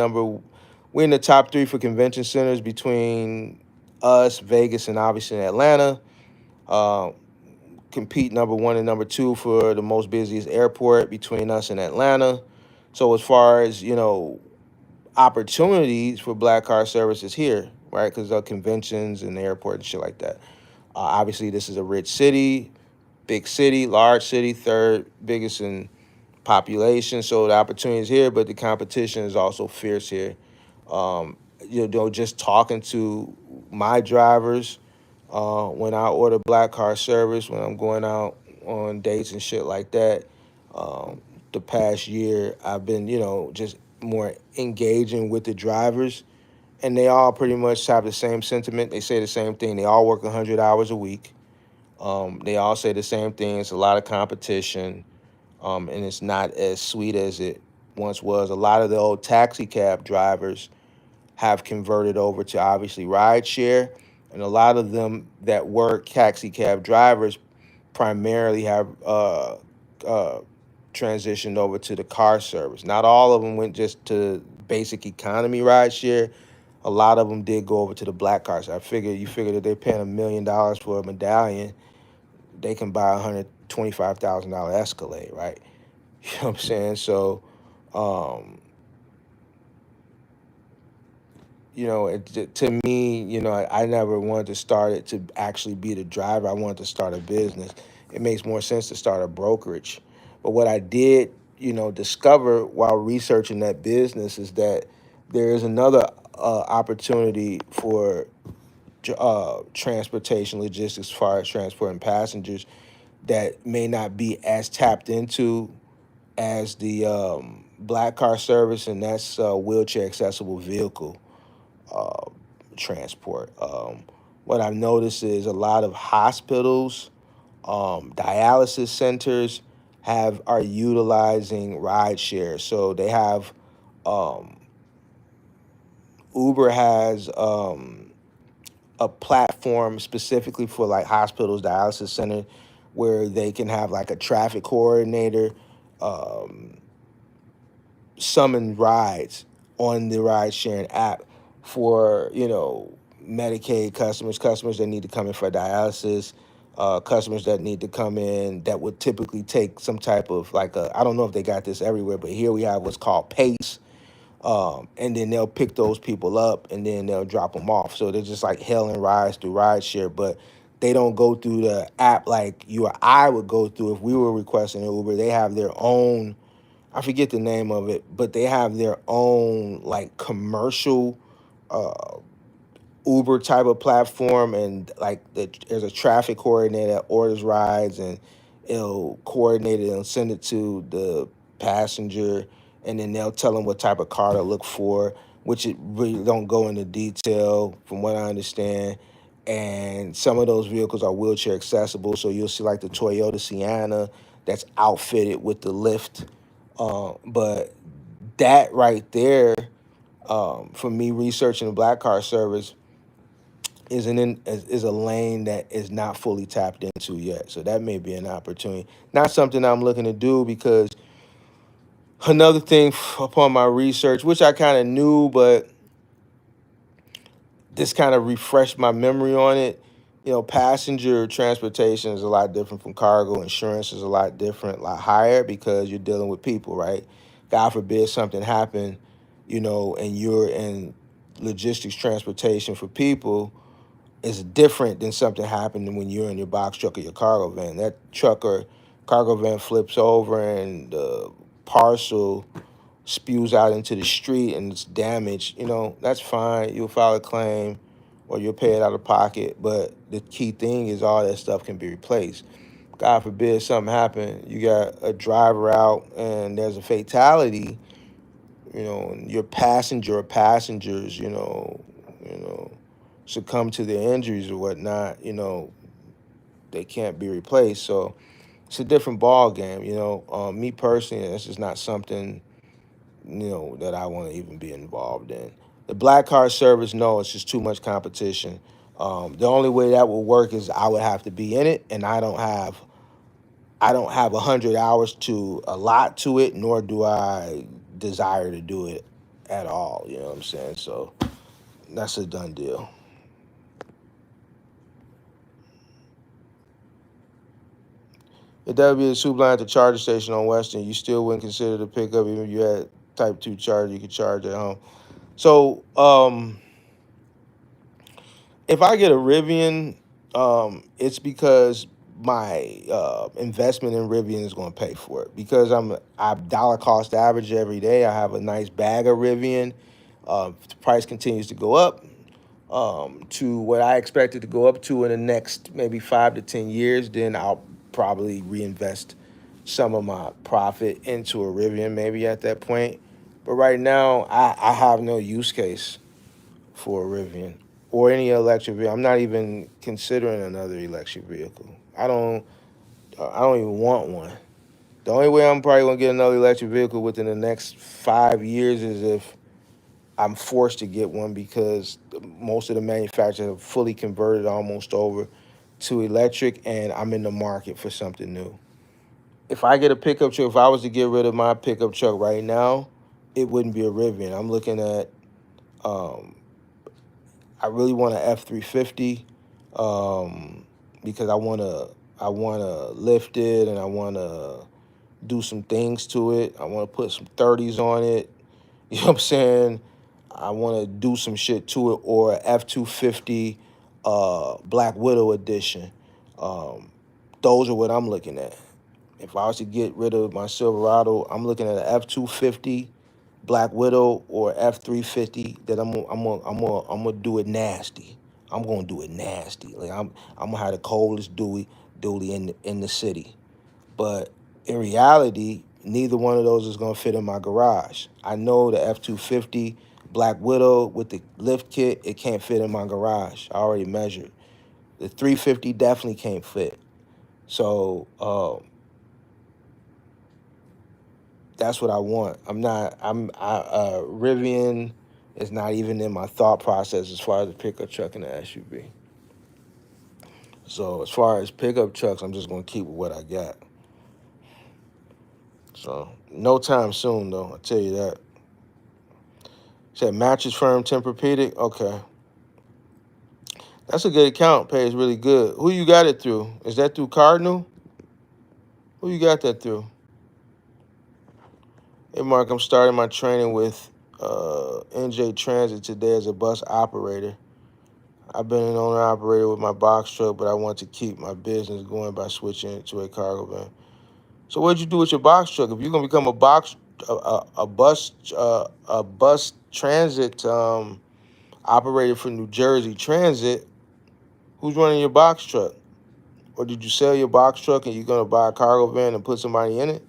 we're in the top 3 for convention centers between us, Vegas, and obviously in Atlanta. Uh, compete number 1 and number 2 for the most busiest airport between us and Atlanta. So as far as, opportunities for black car services here, right? Because of conventions and the airport and shit like that. Obviously, this is a rich city, big city, large city, 3rd biggest in population. So the opportunity is here, but the competition is also fierce here. Um, just talking to my drivers when I order black car service, when I'm going out on dates and shit like that. Um, the past year, I've been, just more engaging with the drivers, and they all pretty much have the same sentiment. They say the same thing. They all work 100 hours a week. They all say the same thing. It's a lot of competition, and it's not as sweet as it once was. A lot of the old taxi cab drivers have converted over to obviously rideshare, and a lot of them that work taxi cab drivers primarily have uh, transitioned over to the car service. Not all of them went just to basic economy rideshare. A lot of them did go over to the black cars. You figure that they're paying $1 million for a medallion, they can buy $125,000 Escalade, right? You know what I'm saying? So, um, to me, I never wanted to start it to actually be the driver. I wanted to start a business. It makes more sense to start a brokerage. But what I did, discover while researching that business is that there is another opportunity for transportation logistics, as far as transporting passengers, that may not be as tapped into as the black car service, and that's wheelchair accessible vehicle uh, transport. What I've noticed is a lot of hospitals, dialysis centers are utilizing rideshare. So they have um, Uber has a platform specifically for like hospitals, dialysis center, where they can have like a traffic coordinator um, summon rides on the ride sharing app for Medicaid customers that need to come in for dialysis, customers that need to come in that would typically take some type of like I don't know if they got this everywhere, but here we have what's called pace, and then they'll pick those people up and then they'll drop them off. So they're just like hailing rides through rideshare, but they don't go through the app like you or I would go through if we were requesting an Uber. They have their own, I forget the name of it, but they have their own like commercial uh, Uber type of platform, and like there's a traffic coordinator that orders rides, and it'll coordinate it and send it to the passenger, and then they'll tell them what type of car to look for, which it really don't go into detail from what I understand. And some of those vehicles are wheelchair accessible, so you'll see like the Toyota Sienna that's outfitted with the lift. But that right there, for me researching the black car service, is a lane that is not fully tapped into yet. So that may be an opportunity. Not something I'm looking to do, because another thing upon my research, which I kind of knew, but this kind of refreshed my memory on it. Passenger transportation is a lot different from cargo. Insurance is a lot different, a lot higher, because you're dealing with people, right? God forbid something happen, and you're in logistics transportation for people, is different than something happening when you're in your box truck or your cargo van. That truck or cargo van flips over and the parcel spews out into the street and it's damaged. That's fine. You'll file a claim or you'll pay it out of pocket. But the key thing is all that stuff can be replaced. God forbid something happen, you got a driver out and there's a fatality, and your passenger or passengers, succumb to their injuries or whatnot, they can't be replaced. So it's a different ball game. Me personally, this is not something that I want to even be involved in. The black car service, no, it's just too much competition. The only way that will work is I would have to be in it, and I don't have 100 hours to allot to it, nor do I desire to do it at all. You know what I'm saying? So that's a done deal. If that would be a soup line at the charger station on Western, you still wouldn't consider the pickup even if you had type 2 charger you could charge at home. So if I get a Rivian, it's because my investment in Rivian is going to pay for it, because I dollar cost average every day. I have a nice bag of Rivian. If the price continues to go up to what I expect it to go up to in the next maybe 5 to 10 years, then I'll probably reinvest some of my profit into a Rivian maybe at that point. But right now, I have no use case for a Rivian or any electric vehicle. I'm not even considering another electric vehicle. I don't even want one. The only way I'm probably gonna get another electric vehicle within the next 5 years is if I'm forced to get one because most of the manufacturers have fully converted almost over to electric, and I'm in the market for something new. If I get a pickup truck, if I was to get rid of my pickup truck right now, it wouldn't be a Rivian. I'm looking at, um, I really want an F350 because I wanna lift it and I wanna do some things to it. I wanna put some 30s on it. You know what I'm saying? I want to do some shit to it, or a F250 Black Widow edition. Um, those are what I'm looking at. If I was to get rid of my Silverado, I'm looking at an F250 Black Widow or F350 that I'm gonna do it nasty. I'm gonna do it nasty. Like I'm gonna have the coldest dually in the city. But in reality, neither one of those is gonna fit in my garage. I know the F250 Black Widow with the lift kit, it can't fit in my garage. I already measured. The 350 definitely can't fit. So that's what I want. Rivian is not even in my thought process as far as the pickup truck and the SUV. So as far as pickup trucks, I'm just gonna keep with what I got. So no time soon though, I'll tell you that. Said Mattress Firm Tempur-Pedic. Okay, that's a good account. Pays really good. Who you got it through? Is that through Cardinal? Who you got that through? Hey Mark, I'm starting my training with NJ Transit today as a bus operator. I've been an owner operator with my box truck, but I want to keep my business going by switching to a cargo van. So what'd you do with your box truck? If you're gonna become a bus transit operator for New Jersey Transit, who's running your box truck? Or did you sell your box truck and you're gonna buy a cargo van and put somebody in it?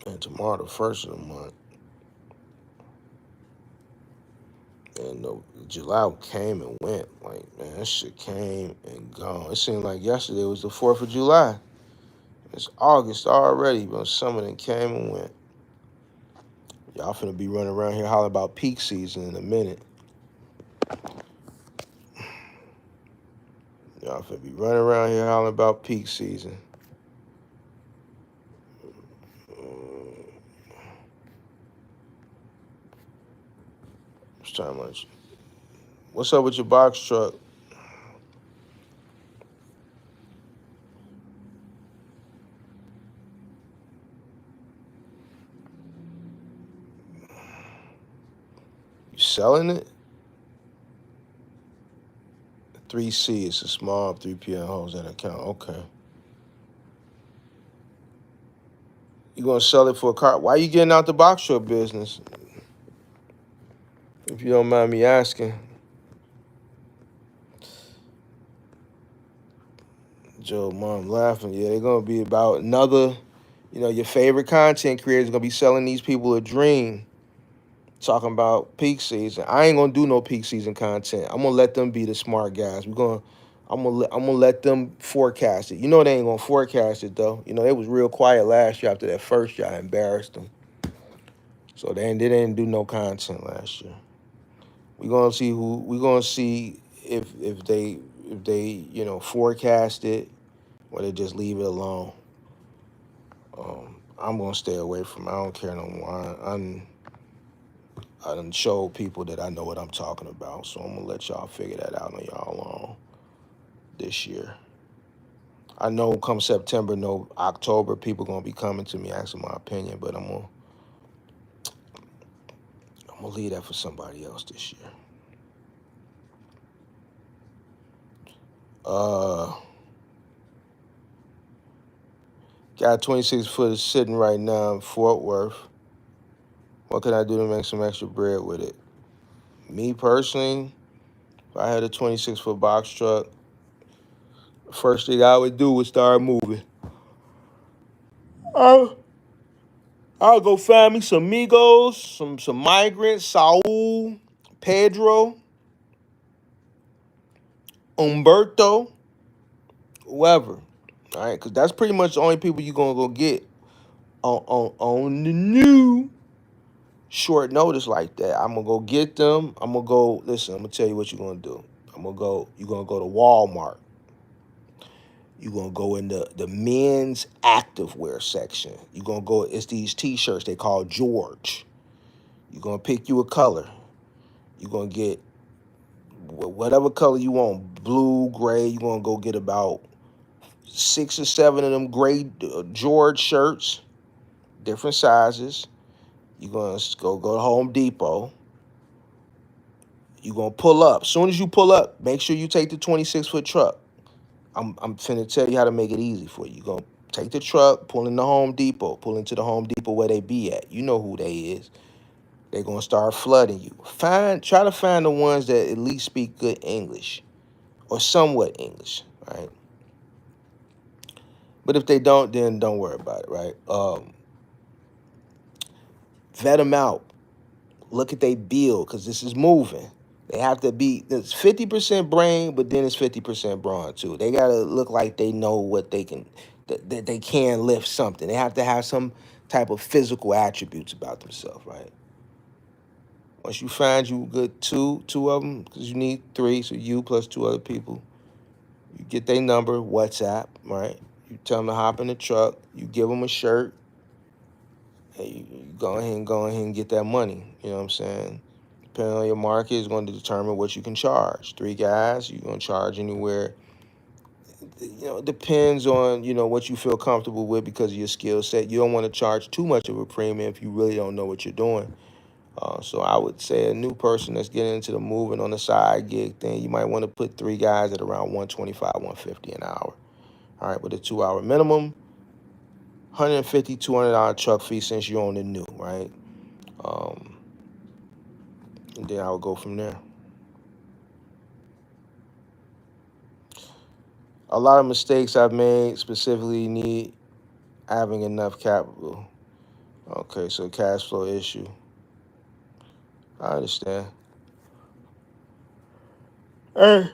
And tomorrow, the first of the month, and July came and went. Like, man, that shit came and gone. It seemed like yesterday was the 4th of July. It's August already, but some of them came and went. Y'all finna be running around here hollering about peak season in a minute. Y'all finna be running around here hollering about peak season. What's up with your box truck? You selling it? 3C, it's a small 3PL holds that account. Okay. You gonna sell it for a car? Why you getting out the box truck business? If you don't mind me asking. Joe, mom laughing. Yeah, they're gonna be about another, your favorite content creators gonna be selling these people a dream, talking about peak season. I ain't gonna do no peak season content. I'm gonna let them be the smart guys. I'm gonna let them forecast it. You know they ain't gonna forecast it though. They was real quiet last year after that first year. I embarrassed them. So they didn't do no content last year. We gonna see if they forecast it or they just leave it alone. I'm gonna stay away from it. I don't care no more. I done showed people that I know what I'm talking about, so I'm gonna let y'all figure that out on y'all own this year. I know come September, no October, people gonna be coming to me asking my opinion, but I'm gonna I'm gonna leave that for somebody else this year. Got 26 footers sitting right now in Fort Worth. What can I do to make some extra bread with it? Me personally, if I had a 26-foot box truck, the first thing I would do was start moving. I'll, I'll go find me some Migos, some migrants, Saul, Pedro, Umberto, whoever. All right, because that's pretty much the only people you're going to go get on the new short notice like that. I'm going to go get them. I'm going to go, listen, I'm going to tell you what you're going to do. You're going to go to Walmart. You're going to go in the men's activewear section. You're going to go, it's these t-shirts they call George. You're going to pick you a color. You're going to get whatever color you want, blue, gray. You're going to go get about 6 or 7 of them gray George shirts, different sizes. You're going to go to Home Depot. You're going to pull up. As soon as you pull up, make sure you take the 26-foot truck. I'm finna tell you how to make it easy for you. You're going to take the truck, pull into Home Depot, pull into the Home Depot where they be at. You know who they is. They're going to start flooding you. Try to find the ones that at least speak good English or somewhat English, right? But if they don't, then don't worry about it, right? Vet them out. Look at their bill, because this is moving. They have to be, it's 50% brain, but then it's 50% brawn too. They got to look like they know what they can, that they can lift something. They have to have some type of physical attributes about themselves, right? Once you find you good two of them, because you need 3, so you plus 2 other people, you get their number, WhatsApp, right? You tell them to hop in the truck, you give them a shirt, and you go ahead and get that money. You know what I'm saying? Depending on your market is going to determine what you can charge. 3 guys, you're going to charge anywhere. You know, it depends on, what you feel comfortable with because of your skill set. You don't want to charge too much of a premium if you really don't know what you're doing. So I would say a new person that's getting into the moving on the side gig thing, you might want to put 3 guys at around 125, 150 an hour. All right, with a 2-hour minimum, $150, $200 truck fee since you're on the new, right? And then I would go from there. A lot of mistakes I've made specifically need having enough capital. Okay, so cash flow issue. I understand. Hey,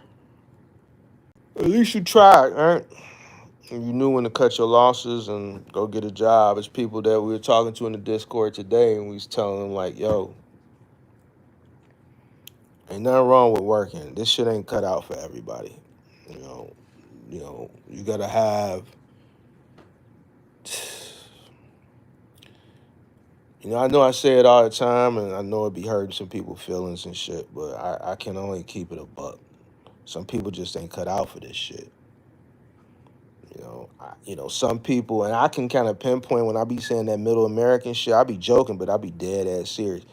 at least you tried, right? You knew when to cut your losses and go get a job. It's people that we were talking to in the Discord today, and we was telling them like, yo, ain't nothing wrong with working. This shit ain't cut out for everybody. You know, you gotta have. I know I say it all the time, and I know it be hurting some people's feelings and shit, but I can only keep it a buck. Some people just ain't cut out for this shit. Some people, and I can kind of pinpoint when I be saying that middle American shit, I be joking, but I be dead ass serious.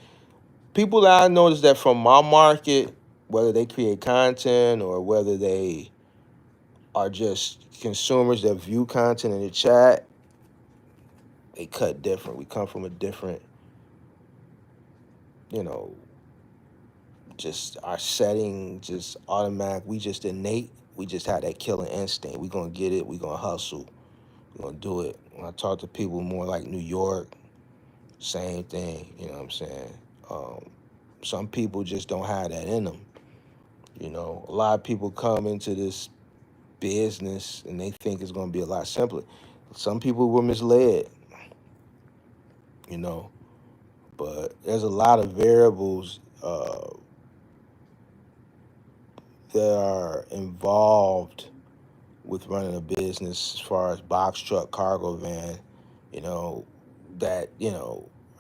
People that I notice that from my market, whether they create content or whether they are just consumers that view content in the chat, they cut different. We come from a different, you know, just our setting, just automatic. We just innate. We just had that killing instinct. We gonna get it. We gonna hustle. We gonna do it. When I talk to people more like New York, same thing. You know what I'm saying? Some people just don't have that in them. A lot of people come into this business and they think it's gonna be a lot simpler. Some people were misled. But there's a lot of variables that are involved with running a business as far as box truck, cargo van, you know, that,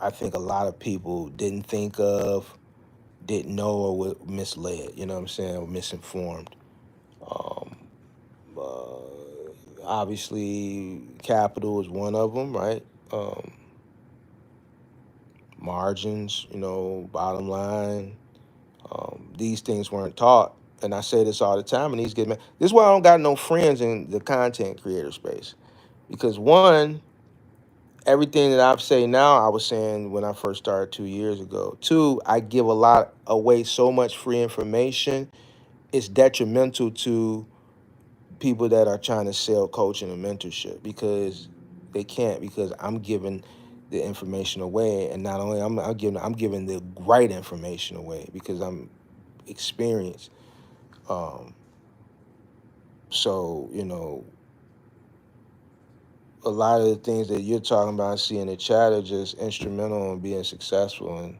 I think a lot of people didn't think of, didn't know, or were misled, you know what I'm saying, or misinformed. Um, uh, Obviously, capital is one of them, right? margins, bottom line. These things weren't taught. And I say this all the time, and these get mad. This is why I don't got no friends in the content creator space. Because one, everything that I've say now, I was saying when I first started 2 years ago. Two, I give a lot away, so much free information. It's detrimental to people that are trying to sell coaching and mentorship because they can't, because I'm giving the information away, and not only I'm giving the right information away because I'm experienced. Um, so a lot of the things that you're talking about, I see in the chat, are just instrumental in being successful. And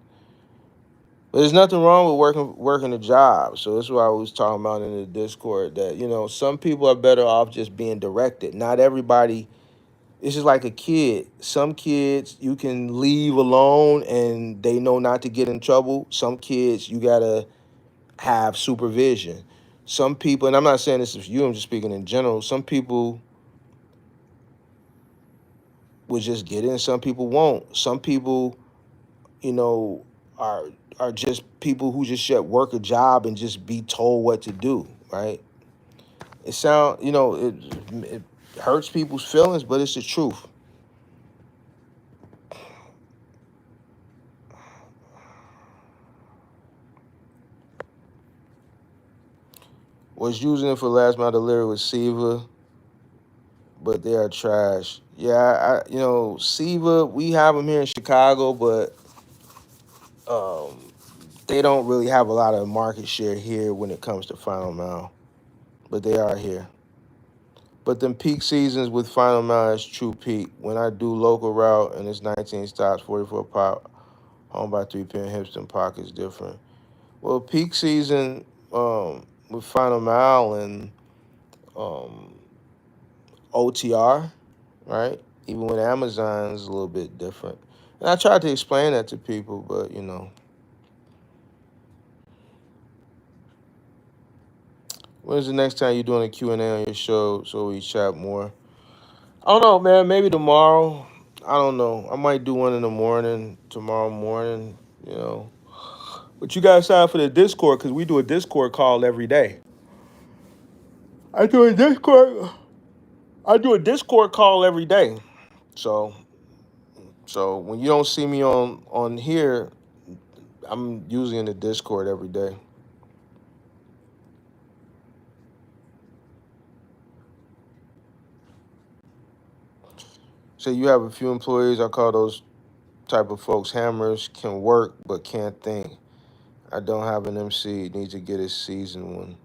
but there's nothing wrong with working a job. So that's what I was talking about in the Discord. That some people are better off just being directed. Not everybody. It's just like a kid. Some kids you can leave alone and they know not to get in trouble. Some kids you gotta have supervision. Some people, and I'm not saying this is you, I'm just speaking in general. Some people will just get in. Some people won't. Some people, you know, are are just people who just should work a job and just be told what to do. Right? It hurts people's feelings, but it's the truth. Was using it for last mile delivery with Siva, but they are trash. Yeah, Siva, we have them here in Chicago, but um, they don't really have a lot of market share here when it comes to Final Mile, but they are here. But then peak seasons with Final Mile is true peak. When I do local route and it's 19 stops, 44 pop, home by 3 p.m. Hipston Park is different. Well, peak season with Final Mile and um, OTR, right? Even with Amazon is a little bit different. And I tried to explain that to people, but when's the next time you're doing a Q&A on your show so we chat more? I don't know, man. Maybe tomorrow. I don't know. I might do one in the morning, tomorrow morning. But you guys sign up for the Discord because we do a Discord call every day. I do a Discord. I do a Discord call every day. So when you don't see me on here, I'm usually in the Discord every day. So you have a few employees. I call those type of folks hammers. Can work but can't think. I don't have an MC. Needs to get a seasoned one.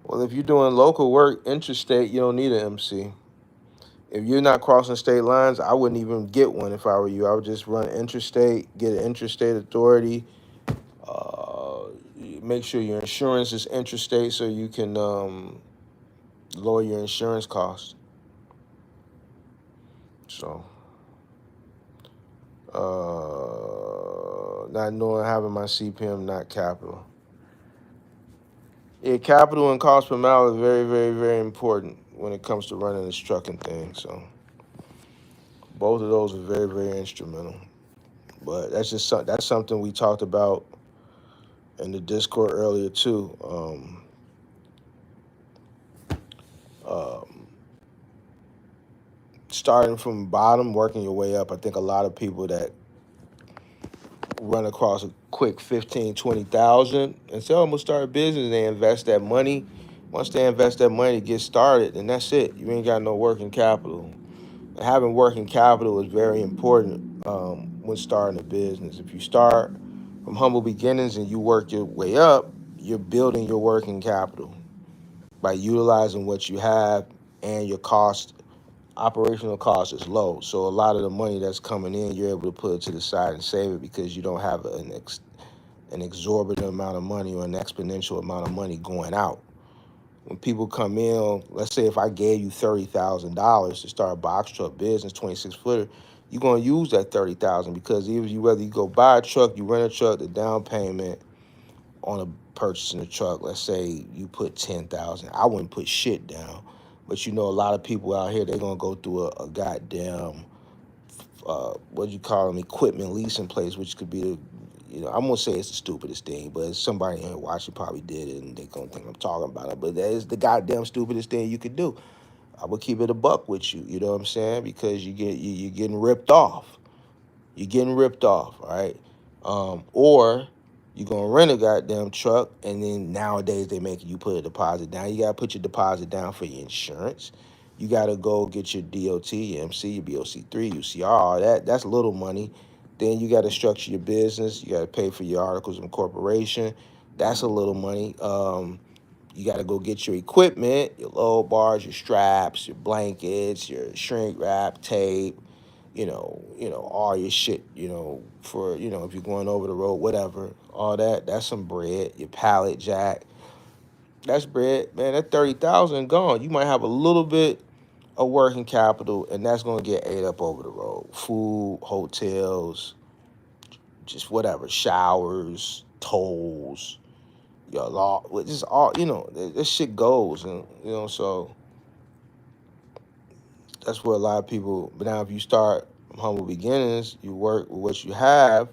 Well, if you're doing local work, interstate, you don't need an MC. If you're not crossing state lines, I wouldn't even get one if I were you. I would just run interstate, get an interstate authority, uh, make sure your insurance is interstate so you can lower your insurance costs. So, not knowing having my CPM not capital. Yeah, capital and cost per mile is very, very, very important when it comes to running this trucking thing. So both of those are very, very instrumental. But that's something we talked about in the Discord earlier too. Um, Starting from bottom, working your way up. I think a lot of people that run across a quick 15, 20,000 and say, "Oh, I'm gonna start a business," and they invest that money. Once they invest that money to get started, then that's it. You ain't got no working capital. And having working capital is very important when starting a business. If you start from humble beginnings and you work your way up, you're building your working capital by utilizing what you have, and your operational cost is low. So a lot of the money that's coming in, you're able to put it to the side and save it because you don't have an exorbitant amount of money or an exponential amount of money going out. When people come in, let's say if I gave you $30,000 to start a box truck business, 26-footer, you're gonna use that 30,000 because whether you go buy a truck, you rent a truck, the down payment on a purchasing a truck, let's say you put 10,000. I wouldn't put shit down, but a lot of people out here, they're gonna go through a goddamn what you call them, equipment leasing place, which could be the, I'm gonna say it's the stupidest thing, but somebody in here watching probably did it, and they gonna think I'm talking about it. But that is the goddamn stupidest thing you could do. I would keep it a buck with you. You know what I'm saying? Because you're getting ripped off. You're getting ripped off, all right? Or you're gonna rent a goddamn truck, and then nowadays they make you put a deposit down. You gotta put your deposit down for your insurance. You gotta go get your DOT, your MC, your BOC3, UCR, all that. That's little money. Then you gotta structure your business. You gotta pay for your articles of incorporation. That's a little money. You got to go get your equipment, your low bars, your straps, your blankets, your shrink wrap, tape, all your shit, for, if you're going over the road, whatever, all that, that's some bread. Your pallet jack, that's bread, man. That 30,000 gone. You might have a little bit of working capital, and that's gonna get ate up over the road. Food, hotels, just whatever, showers, tolls, your law, just all, this shit goes, and so that's where a lot of people. But now, if you start from humble beginnings, you work with what you have,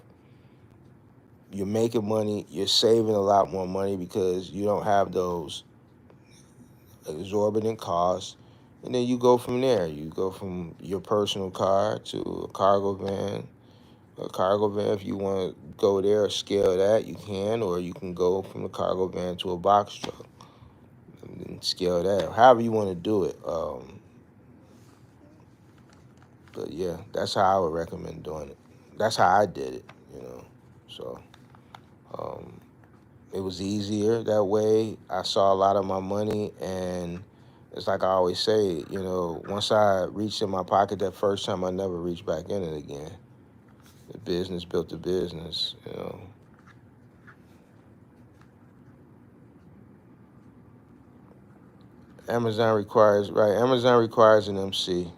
you're making money, you're saving a lot more money because you don't have those exorbitant costs, and then you go from there. You go from your personal car to a cargo van. A cargo van, if you want to go there or scale that, you can, or you can go from the cargo van to a box truck and scale that, however you want to do it. But yeah, that's how I would recommend doing it. That's how I did it. So um, it was easier that way. I saw a lot of my money, and it's like I always say, once I reached in my pocket that first time, I never reached back in it again. The business built the business. Amazon requires an MC.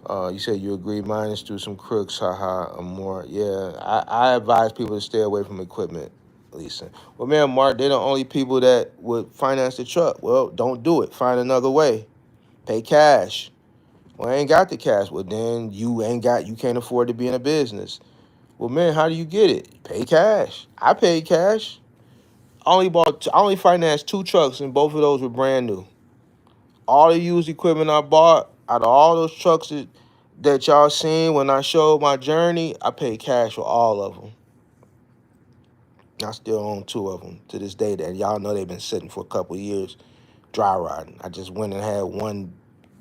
You said you agree minus through some crooks, haha, or more. Yeah, I advise people to stay away from equipment leasing. Well, man, Mark, they're the only people that would finance the truck. Well, don't do it. Find another way. Pay cash. Well, I ain't got the cash. Well, then you can't afford to be in a business. Well, man, how do you get it? Pay cash. I paid cash. I only financed 2 trucks, and both of those were brand new. All the used equipment I bought, out of all those trucks that y'all seen when I showed my journey, I paid cash for all of them. I still own 2 of them to this day that y'all know they've been sitting for a couple of years dry rotting. I just went and had one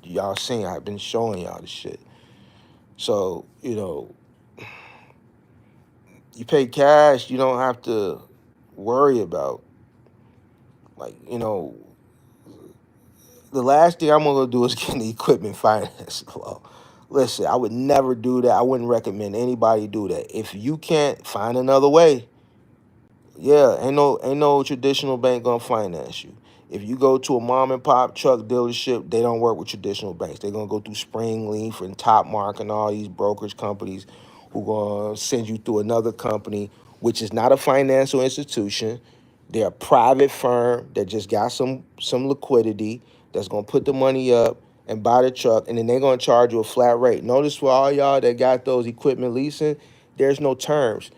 y'all seen. I've been showing y'all this shit. So, you pay cash, you don't have to worry about, like, the last thing I'm gonna do is get the equipment finance law. Listen, I would never do that. I wouldn't recommend anybody do that. If you can't find another way, yeah, ain't no traditional bank gonna finance you. If you go to a mom and pop truck dealership, they don't work with traditional banks. They're gonna go through Springleaf and Topmark and all these brokerage companies who gonna send you through another company, which is not a financial institution. They're a private firm that just got some liquidity that's gonna put the money up and buy the truck, and then they're gonna charge you a flat rate. Notice for all y'all that got those equipment leasing, there's no terms.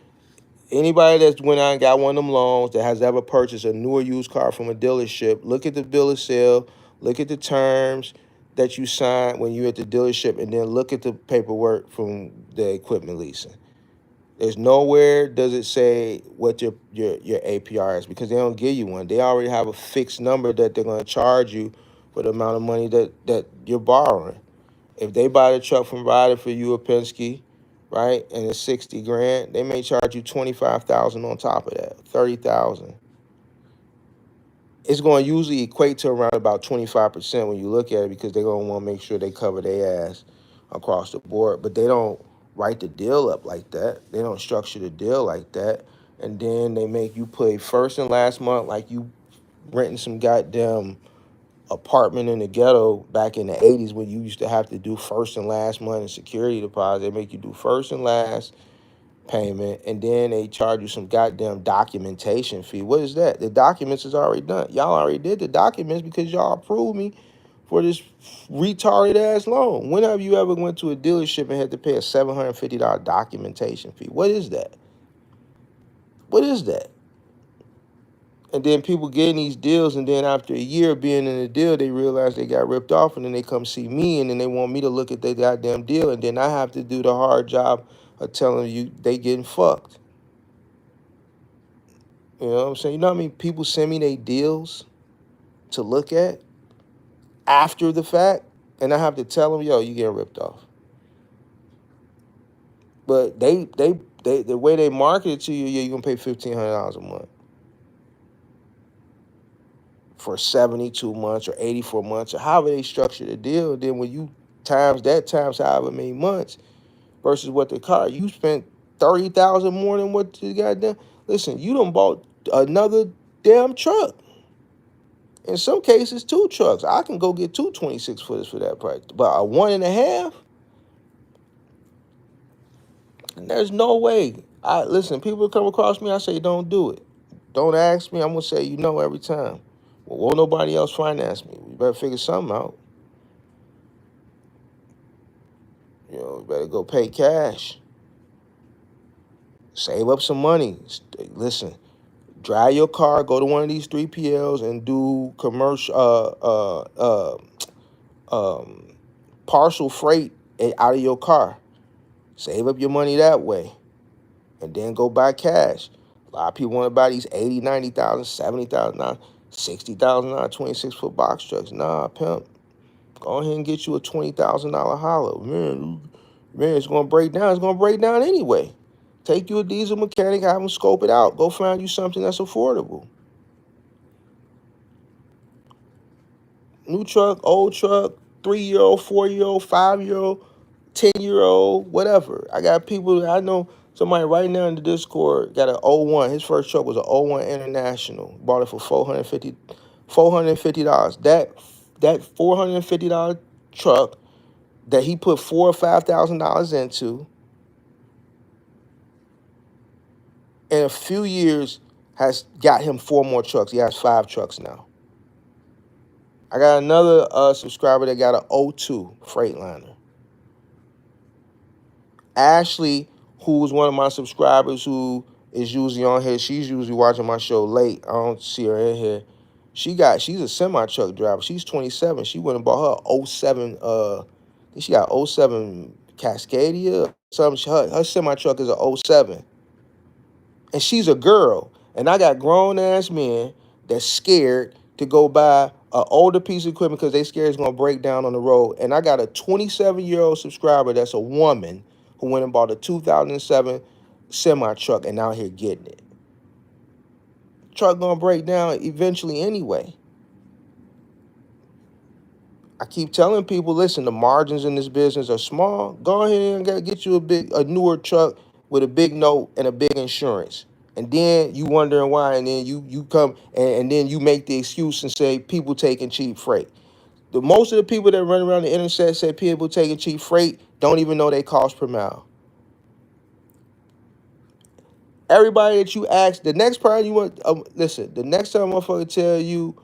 Anybody that's went out and got one of them loans that has ever purchased a new or used car from a dealership, look at the bill of sale, look at the terms that you signed when you're at the dealership, and then look at the paperwork from the equipment leasing. There's nowhere does it say what your APR is, because they don't give you one. They already have a fixed number that they're going to charge you for the amount of money that you're borrowing. If they buy the truck from Ryder for you or Penske, right, and it's 60 grand, they may charge you 25,000 on top of that, 30,000. It's going to usually equate to around about 25% when you look at it, because they're going to want to make sure they cover their ass across the board. But they don't write the deal up like that. They don't structure the deal like that. And then they make you pay first and last month like you renting some goddamn apartment in the ghetto back in the 80s, when you used to have to do first and last month in security deposit. They make you do first and last payment, and then they charge you some goddamn documentation fee. What is that? The documents is already done. Y'all already did the documents because y'all approved me for this retarded ass loan. When have you ever went to a dealership and had to pay a $750 documentation fee? What is that? What is that? And then people getting these deals, and then after a year of being in the deal, they realize they got ripped off, and then they come see me, and then they want me to look at their goddamn deal, and then I have to do the hard job of telling you they getting fucked. You know what I'm saying? You know what I mean? People send me their deals to look at after the fact, and I have to tell them, yo, you getting ripped off. But they the way they market it to you, yeah, you're gonna pay $1,500 a month for 72 months or 84 months or however they structure the deal. Then when you times that times however many months versus what the car, you spent 30,000 more than what you got done. Listen, you done bought another damn truck. In some cases, two trucks. I can go get two 26 footers for that price. But a 1.5, there's no way. Listen, people come across me, I say, don't do it. Don't ask me, I'm gonna say you know every time. Well, won't nobody else finance me? We better figure something out. You know, we better go pay cash. Save up some money. Listen, drive your car, go to one of these 3PLs and do commercial partial freight out of your car. Save up your money that way. And then go buy cash. A lot of people want to buy these 80, 90,000, 70,000, 60,000, 26-foot box trucks. Nah, pimp. Go ahead and get you a $20,000 hollow. Man, it's going to break down. It's going to break down anyway. Take you a diesel mechanic, have them scope it out. Go find you something that's affordable. New truck, old truck, 3-year-old, 4-year-old, 5-year-old, 10-year-old, whatever. I got people, I know somebody right now in the Discord got an '01. His first truck was an '01 International. Bought it for $450. That $450 truck that he put $4,000 or $5,000 into, in a few years has got him 4 more trucks. He has 5 trucks now. I got another subscriber that got an '02 Freightliner. Ashley, who was one of my subscribers who is usually on here, she's usually watching my show late. I don't see her in here. She's a semi-truck driver. She's 27. She went and bought her '07, I think she got '07 Cascadia or something. Her semi-truck is a '07. And she's a girl. And I got grown-ass men that's scared to go buy an older piece of equipment because they scared it's going to break down on the road. And I got a 27-year-old subscriber that's a woman who went and bought a 2007 semi-truck and out here getting it. Truck going to break down eventually anyway. I keep telling people, listen, the margins in this business are small. Go ahead and get you a newer truck with a big note and a big insurance. And then you wondering why, and then you come and then you make the excuse and say people taking cheap freight. Most of the people that run around the internet say people taking cheap freight don't even know they cost per mile. Everybody that you ask, the next person you want, listen, the next time motherfucker tell you,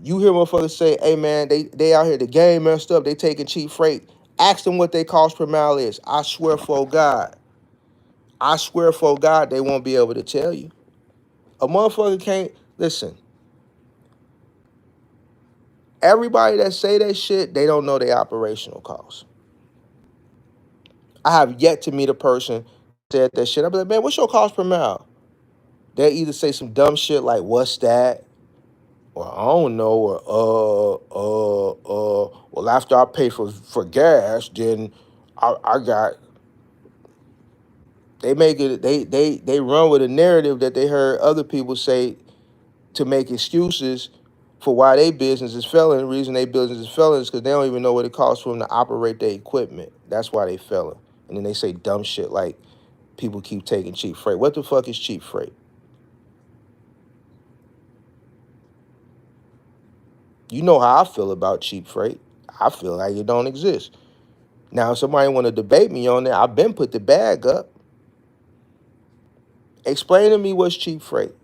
you hear motherfuckers say, hey man, they out here, the game messed up, they taking cheap freight. Ask them what they cost per mile is. I swear for God, they won't be able to tell you. A motherfucker can't, listen, everybody that say that shit, they don't know their operational costs. I have yet to meet a person that said that shit. I be like, man, what's your cost per mile? They either say some dumb shit like, what's that? Or I don't know, or well, after I pay for gas, then I got. They make it. They run with a narrative that they heard other people say to make excuses for why their business is failing. The reason their business is failing is because they don't even know what it costs for them to operate their equipment. That's why they failing. And then they say dumb shit like people keep taking cheap freight. What the fuck is cheap freight? You know how I feel about cheap freight. I feel like it don't exist. Now, if somebody want to debate me on that, I've been put the bag up. Explain to me what's cheap freight.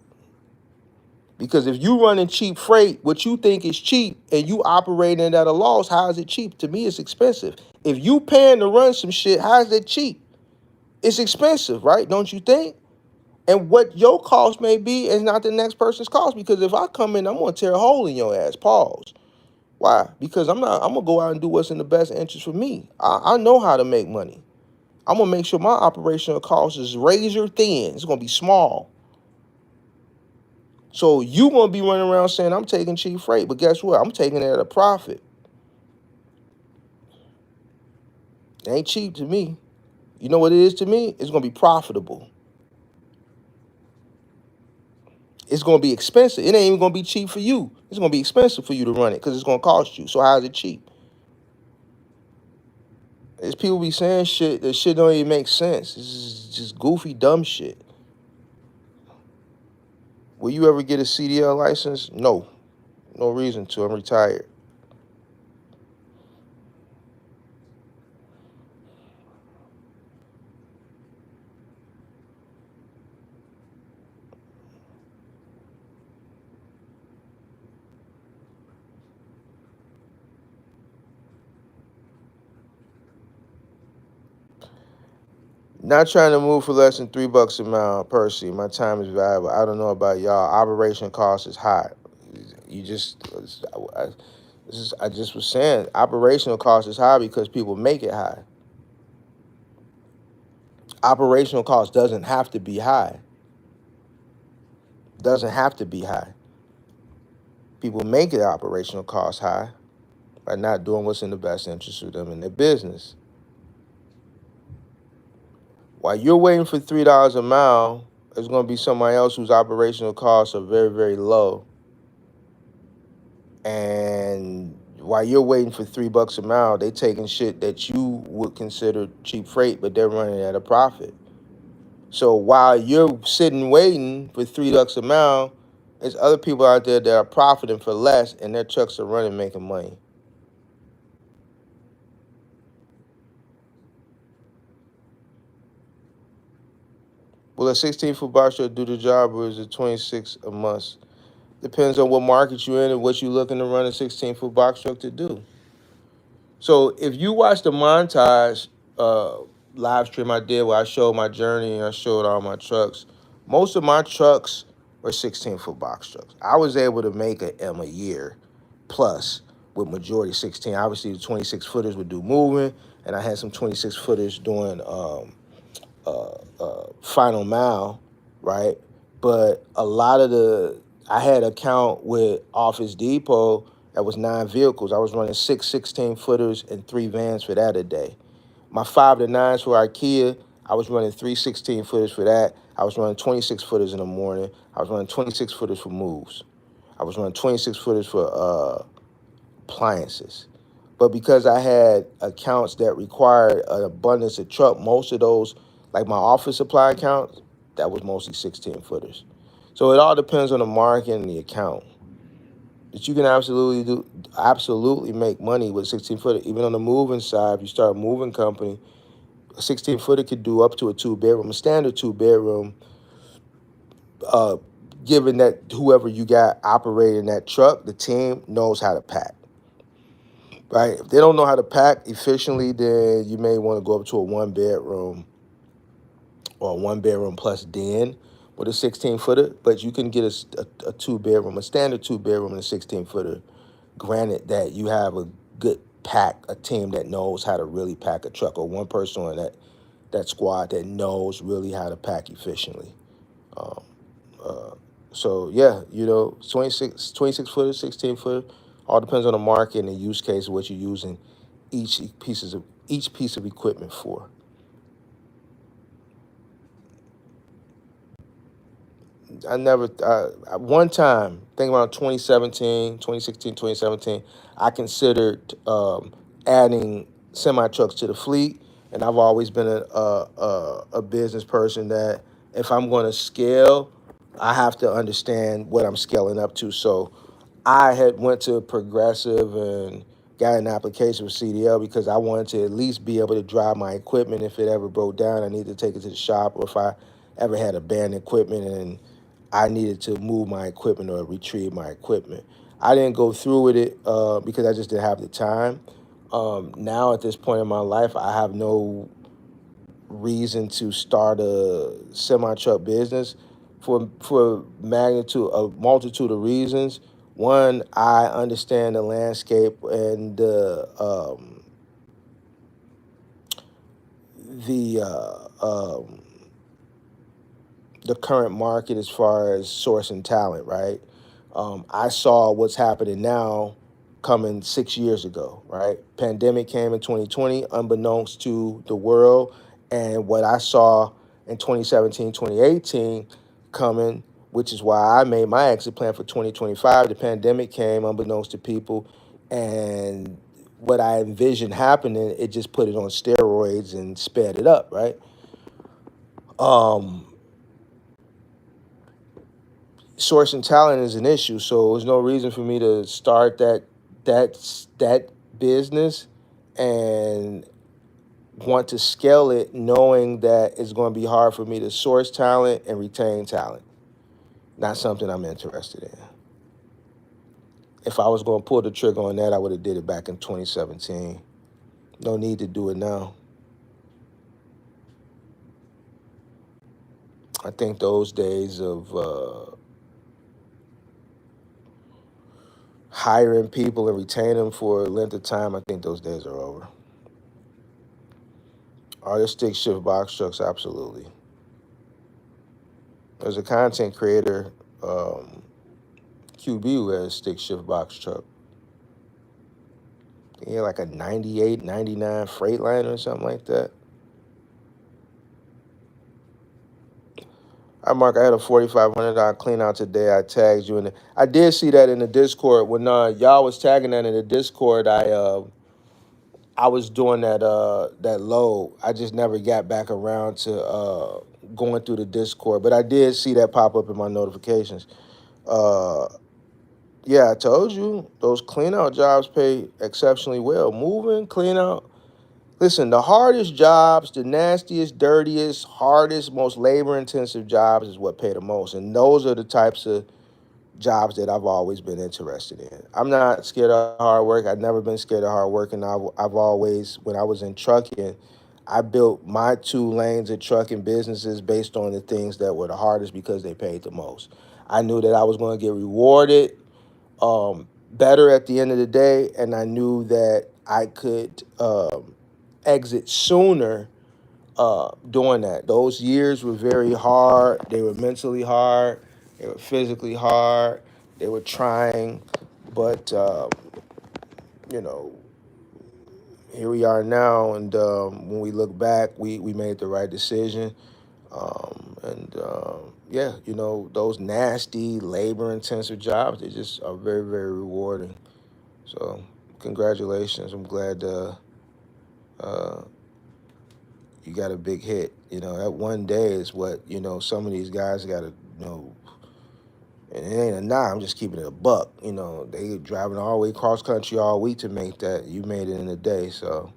Because if you running cheap freight, what you think is cheap, and you operating at a loss, how is it cheap? To me, it's expensive. If you paying to run some shit, how is it cheap? It's expensive, right? Don't you think? And what your cost may be is not the next person's cost. Because if I come in, I'm gonna tear a hole in your ass. Pause. Why? Because I'm gonna go out and do what's in the best interest for me. I know how to make money. I'm gonna make sure my operational cost is razor thin. It's gonna be small. So you gonna be running around saying I'm taking cheap freight, but guess what? I'm taking it at a profit. It ain't cheap to me. You know what it is to me? It's gonna be profitable. It's gonna be expensive. It ain't even gonna be cheap for you. It's gonna be expensive for you to run it because it's gonna cost you. So how is it cheap? It's people be saying shit that shit don't even make sense. This is just goofy, dumb shit. Will you ever get a CDL license? No. No reason to. I'm retired. Not trying to move for less than $3 a mile, Percy. My time is valuable. I don't know about y'all. Operation cost is high. You just, I just was saying, operational cost is high because people make it high. Operational cost doesn't have to be high. Doesn't have to be high. People make it operational cost high by not doing what's in the best interest of them and their business. While you're waiting for $3 a mile, there's going to be somebody else whose operational costs are very, very low. And while you're waiting for $3 a mile, they taking shit that you would consider cheap freight, but they're running at a profit. So while you're sitting waiting for $3 a mile, there's other people out there that are profiting for less, and their trucks are running, making money. Will a 16-foot box truck do the job, or is it 26 a must? Depends on what market you're in and what you're looking to run a 16-foot box truck to do. So if you watch the montage live stream I did where I showed my journey and I showed all my trucks, most of my trucks were 16-foot box trucks. I was able to make a M a year plus with majority 16. Obviously, the 26-footers would do moving, and I had some 26-footers doing final mile, right? But a lot of I had an account with Office Depot that was 9 vehicles. I was running 6 16-footers and 3 vans for that a day. My 5 to 9s for IKEA, I was running 3 16-footers for that. I was running 26-footers in the morning. I was running 26-footers for moves. I was running 26-footers for appliances. But because I had accounts that required an abundance of truck, most of those, like my office supply accounts, that was mostly 16-footers. So it all depends on the market and the account. But you can absolutely make money with 16-footer. Even on the moving side, if you start a moving company, a 16-footer could do up to a 2-bedroom, a standard 2-bedroom, given that whoever you got operating that truck, the team knows how to pack. Right? If they don't know how to pack efficiently, then you may want to go up to a 1-bedroom or a 1-bedroom plus den with a 16-footer. But you can get a 2-bedroom, a standard 2-bedroom and a 16-footer. Granted that you have a good pack, a team that knows how to really pack a truck, or one person on that squad that knows really how to pack efficiently. So yeah, 26-footer, 16-footer, all depends on the market and the use case of what you're using each piece of equipment for. One time, think around 2017, 2016, 2017, I considered adding semi trucks to the fleet, and I've always been a business person that if I'm going to scale, I have to understand what I'm scaling up to. So I had went to Progressive and got an application for CDL because I wanted to at least be able to drive my equipment if it ever broke down. I needed to take it to the shop, or if I ever had abandoned equipment and I needed to move my equipment or retrieve my equipment. I didn't go through with it because I just didn't have the time. Now at this point in my life, I have no reason to start a semi truck business for magnitude a multitude of reasons. One, I understand the landscape and the the current market as far as sourcing talent, right? I saw what's happening now coming 6 years ago, right? Pandemic came in 2020, unbeknownst to the world. And what I saw in 2017, 2018 coming, which is why I made my exit plan for 2025. The pandemic came unbeknownst to people. And what I envisioned happening, it just put it on steroids and sped it up, right? Um, Sourcing talent is an issue, so there's no reason for me to start that business and want to scale it knowing that it's going to be hard for me to source talent and retain talent. Not something I'm interested in. If I was going to pull the trigger on that, I would have did it back in 2017. No need to do it now. I think those days of hiring people and retaining them for a length of time, I think those days are over. Are there stick shift box trucks? Absolutely. There's a content creator, QB, who has stick shift box truck. He had like a 98, 99 Freightliner or something like that. Hi, Mark. I had a $4,500 clean out today. I tagged you in it. I did see that in the Discord. When y'all was tagging that in the Discord, I was doing that load. I just never got back around to going through the Discord, but I did see that pop up in my notifications. Uh, Yeah, I told you those clean out jobs pay exceptionally well. Moving, clean out. Listen, the hardest jobs, the nastiest, dirtiest, hardest, most labor intensive jobs is what pay the most. And those are the types of jobs that I've always been interested in. I'm not scared of hard work. I've never been scared of hard work. And I've always, when I was in trucking, I built my 2 lanes of trucking businesses based on the things that were the hardest because they paid the most. I knew that I was going to get rewarded better at the end of the day, and I knew that I could exit sooner doing that. Those years were very hard. They were mentally hard. They were physically hard. They were trying, but you know, here we are now, and when we look back, we made the right decision. Yeah, those nasty labor-intensive jobs, they just are very, very rewarding. So, congratulations. I'm glad uh, you got a big hit. That one day is what, some of these guys got to, and it ain't a nah, I'm just keeping it a buck. They driving all the way cross country all week to make that. You made it in a day, so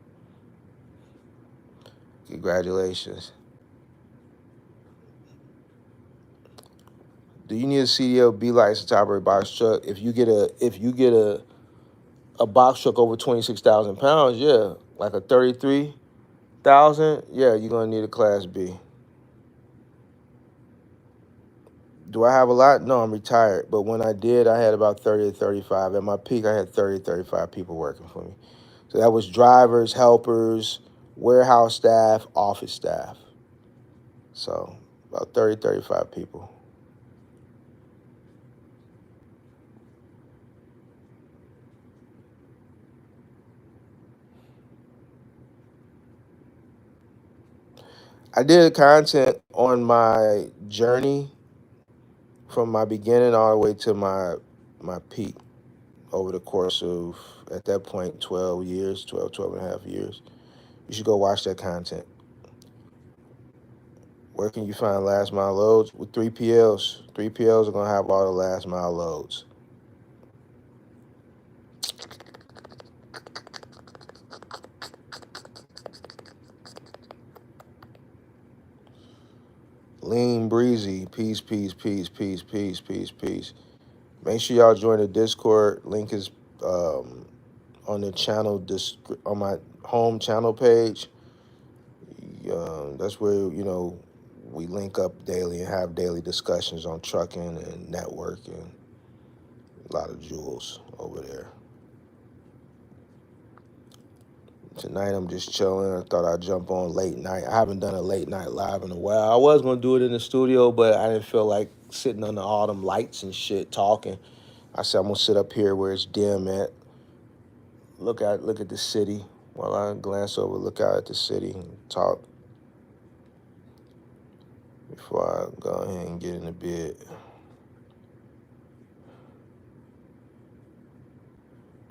congratulations. Do you need a CDL B license to operate a box truck? If you get a box truck over 26,000 pounds, yeah, like a 33,000, yeah, you're gonna need a Class B. Do I have a lot? No, I'm retired. But when I did, I had about 30 to 35. At my peak, I had 30 to 35 people working for me. So that was drivers, helpers, warehouse staff, office staff. So about 30, 35 people. I did content on my journey from my beginning all the way to my peak over the course of, at that point, 12 years, 12 and a half years. You should go watch that content. Where can you find last mile loads? With 3PLs. 3PLs are going to have all the last mile loads. Lean Breezy, peace, peace, peace, peace, peace, peace, peace. Make sure y'all join the Discord. Link is on the channel, on my home channel page. That's where, we link up daily and have daily discussions on trucking and networking. A lot of jewels over there. Tonight I'm just chilling. I thought I'd jump on late night. I haven't done a late night live in a while. I was gonna do it in the studio, but I didn't feel like sitting under all them lights and shit talking. I said I'm gonna sit up here where it's dim at. Look at the city while I glance over, look out at the city and talk before I go ahead and get in the bed.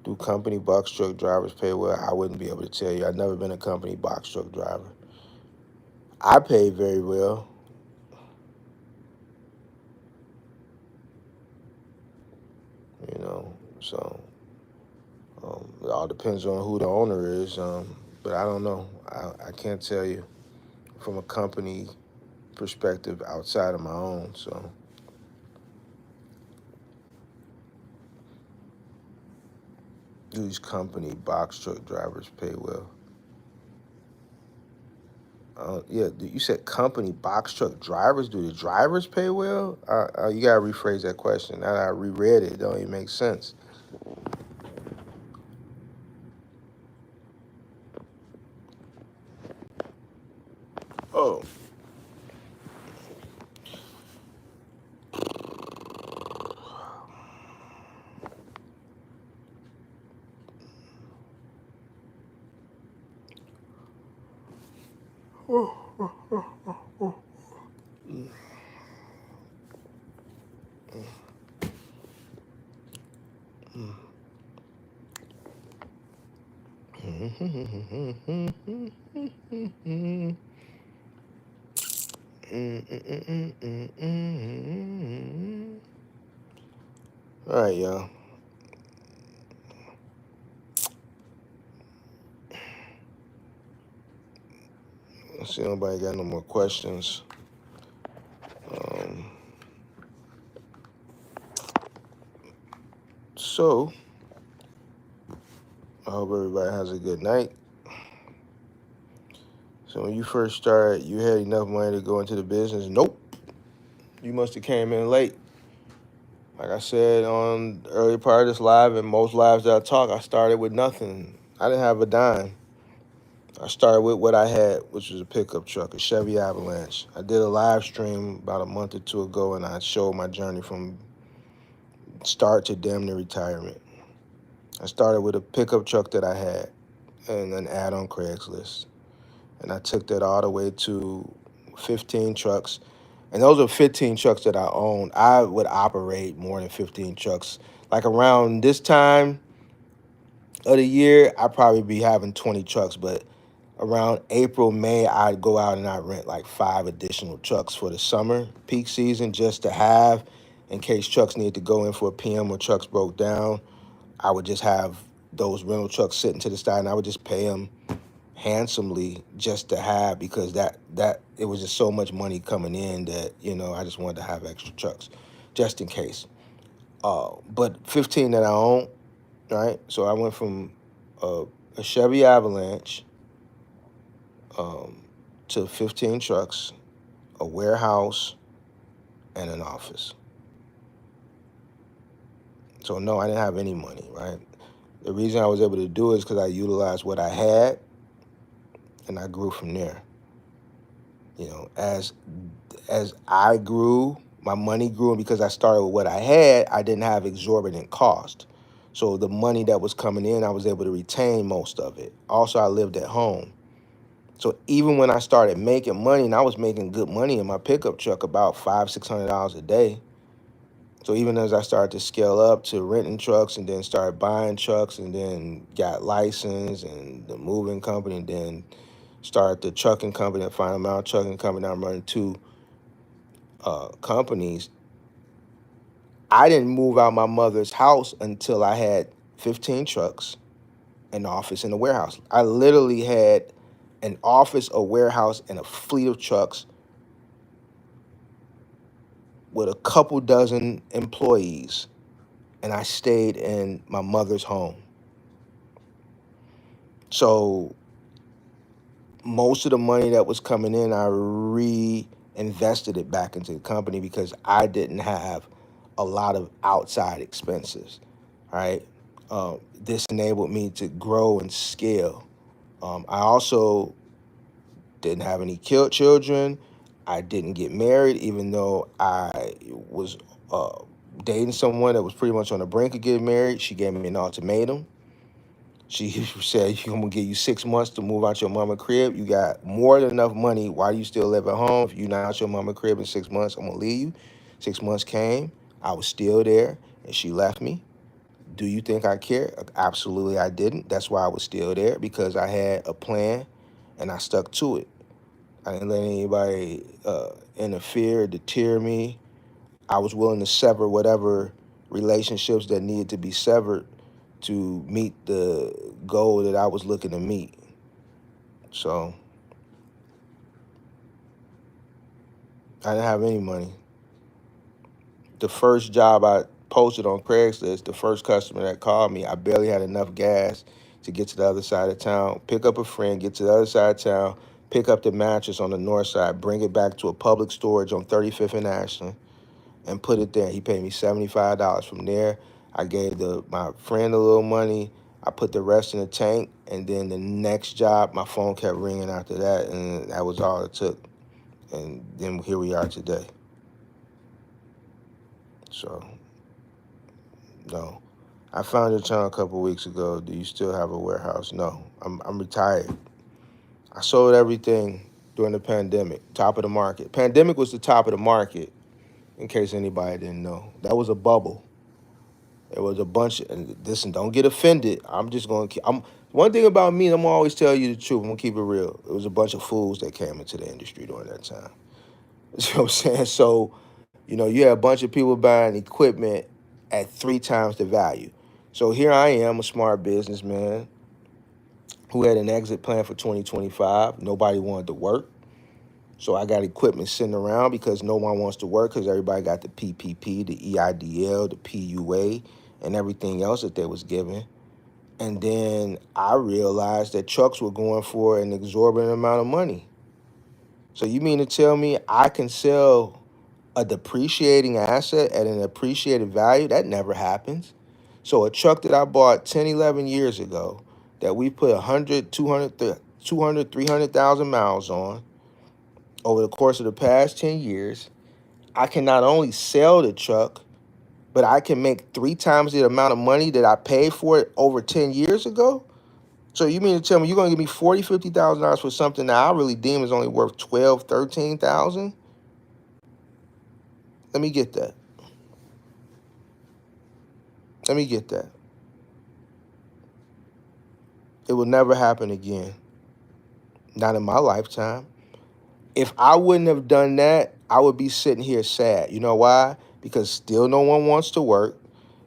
Do company box truck drivers pay well? I wouldn't be able to tell you. I've never been a company box truck driver. I pay very well. So it all depends on who the owner is. But I don't know. I can't tell you from a company perspective outside of my own. So do these company box truck drivers pay well? Yeah, you said company box truck drivers. Do the drivers pay well? You gotta rephrase that question. Now that I reread it, it don't even make sense. Oh. All right, y'all. Let's see, nobody got no more questions. So, I hope everybody has a good night. So when you first started, you had enough money to go into the business? Nope. You must have came in late. Like I said on the early part of this live and most lives that I talk, I started with nothing. I didn't have a dime. I started with what I had, which was a pickup truck, a Chevy Avalanche. I did a live stream about a month or two ago, and I showed my journey from start to damn near retirement. I started with a pickup truck that I had and an ad on Craigslist. And I took that all the way to 15 trucks. And those are 15 trucks that I owned. I would operate more than 15 trucks. Like around this time of the year, I'd probably be having 20 trucks. But around April, May, I'd go out and I'd rent like 5 additional trucks for the summer peak season just to have in case trucks needed to go in for a PM or trucks broke down. I would just have those rental trucks sitting to the side and I would just pay them handsomely just to have, because that it was just so much money coming in that I just wanted to have extra trucks just in case. But 15 that I own, right? So I went from a Chevy Avalanche to 15 trucks, a warehouse, and an office. So no, I didn't have any money, right? The reason I was able to do it is because I utilized what I had and I grew from there. As I grew, my money grew, and because I started with what I had, I didn't have exorbitant cost. So the money that was coming in, I was able to retain most of it. Also, I lived at home. So even when I started making money, and I was making good money in my pickup truck, about $500-$600 a day. So even as I started to scale up to renting trucks and then started buying trucks and then got licensed and the moving company and then started the trucking company, the Final Mile Trucking Company. I'm running 2 companies. I didn't move out my mother's house until I had 15 trucks, an office, and a warehouse. I literally had an office, a warehouse, and a fleet of trucks with a couple dozen employees, and I stayed in my mother's home. So most of the money that was coming in, I reinvested it back into the company because I didn't have a lot of outside expenses. Right. This enabled me to grow and scale. I also didn't have any children. I didn't get married, even though I was uh, dating someone that was pretty much on the brink of getting married. She gave me an ultimatum. She said, "I'm gonna give you 6 months to move out your mama crib. You got more than enough money. Why do you still live at home? If you're not out your mama crib in 6 months, I'm gonna leave you." 6 months came. I was still there, and she left me. Do you think I care? Absolutely, I didn't. That's why I was still there, because I had a plan, and I stuck to it. I didn't let anybody interfere, deter me. I was willing to sever whatever relationships that needed to be severed to meet the goal that I was looking to meet. So I didn't have any money. The first job I posted on Craigslist, the first customer that called me, I barely had enough gas to get to the other side of town, pick up a friend, get to the other side of town, pick up the mattress on the north side, bring it back to a public storage on 35th and Ashland, and put it there. He paid me $75. From there, I gave my friend a little money. I put the rest in the tank, and then the next job, my phone kept ringing after that, and that was all it took. And then here we are today. So, no. I found your channel a couple weeks ago. Do you still have a warehouse? No, I'm retired. I sold everything during the pandemic, top of the market. Pandemic was the top of the market, in case anybody didn't know. That was a bubble. It was a bunch of, and listen, don't get offended. I'm just going to keep, one thing about me, I'm going to always tell you the truth. I'm going to keep it real. It was a bunch of fools that came into the industry during that time. You know what I'm saying? So, you had a bunch of people buying equipment at 3 times the value. So here I am, a smart businessman who had an exit plan for 2025. Nobody wanted to work. So I got equipment sitting around because no one wants to work, because everybody got the PPP, the EIDL, the PUA, and everything else that they was given. And then I realized that trucks were going for an exorbitant amount of money. So you mean to tell me I can sell a depreciating asset at an appreciated value? That never happens. So a truck that I bought 10, 11 years ago that we put 100, 200, 300,000 miles on over the course of the past 10 years, I can not only sell the truck, but I can make 3 times the amount of money that I paid for it over 10 years ago? So you mean to tell me you're going to give me $40,000, $50,000 for something that I really deem is only worth 12, 13,000? Let me get that. Let me get that. It will never happen again. Not in my lifetime. If I wouldn't have done that, I would be sitting here sad. You know why? Because still no one wants to work.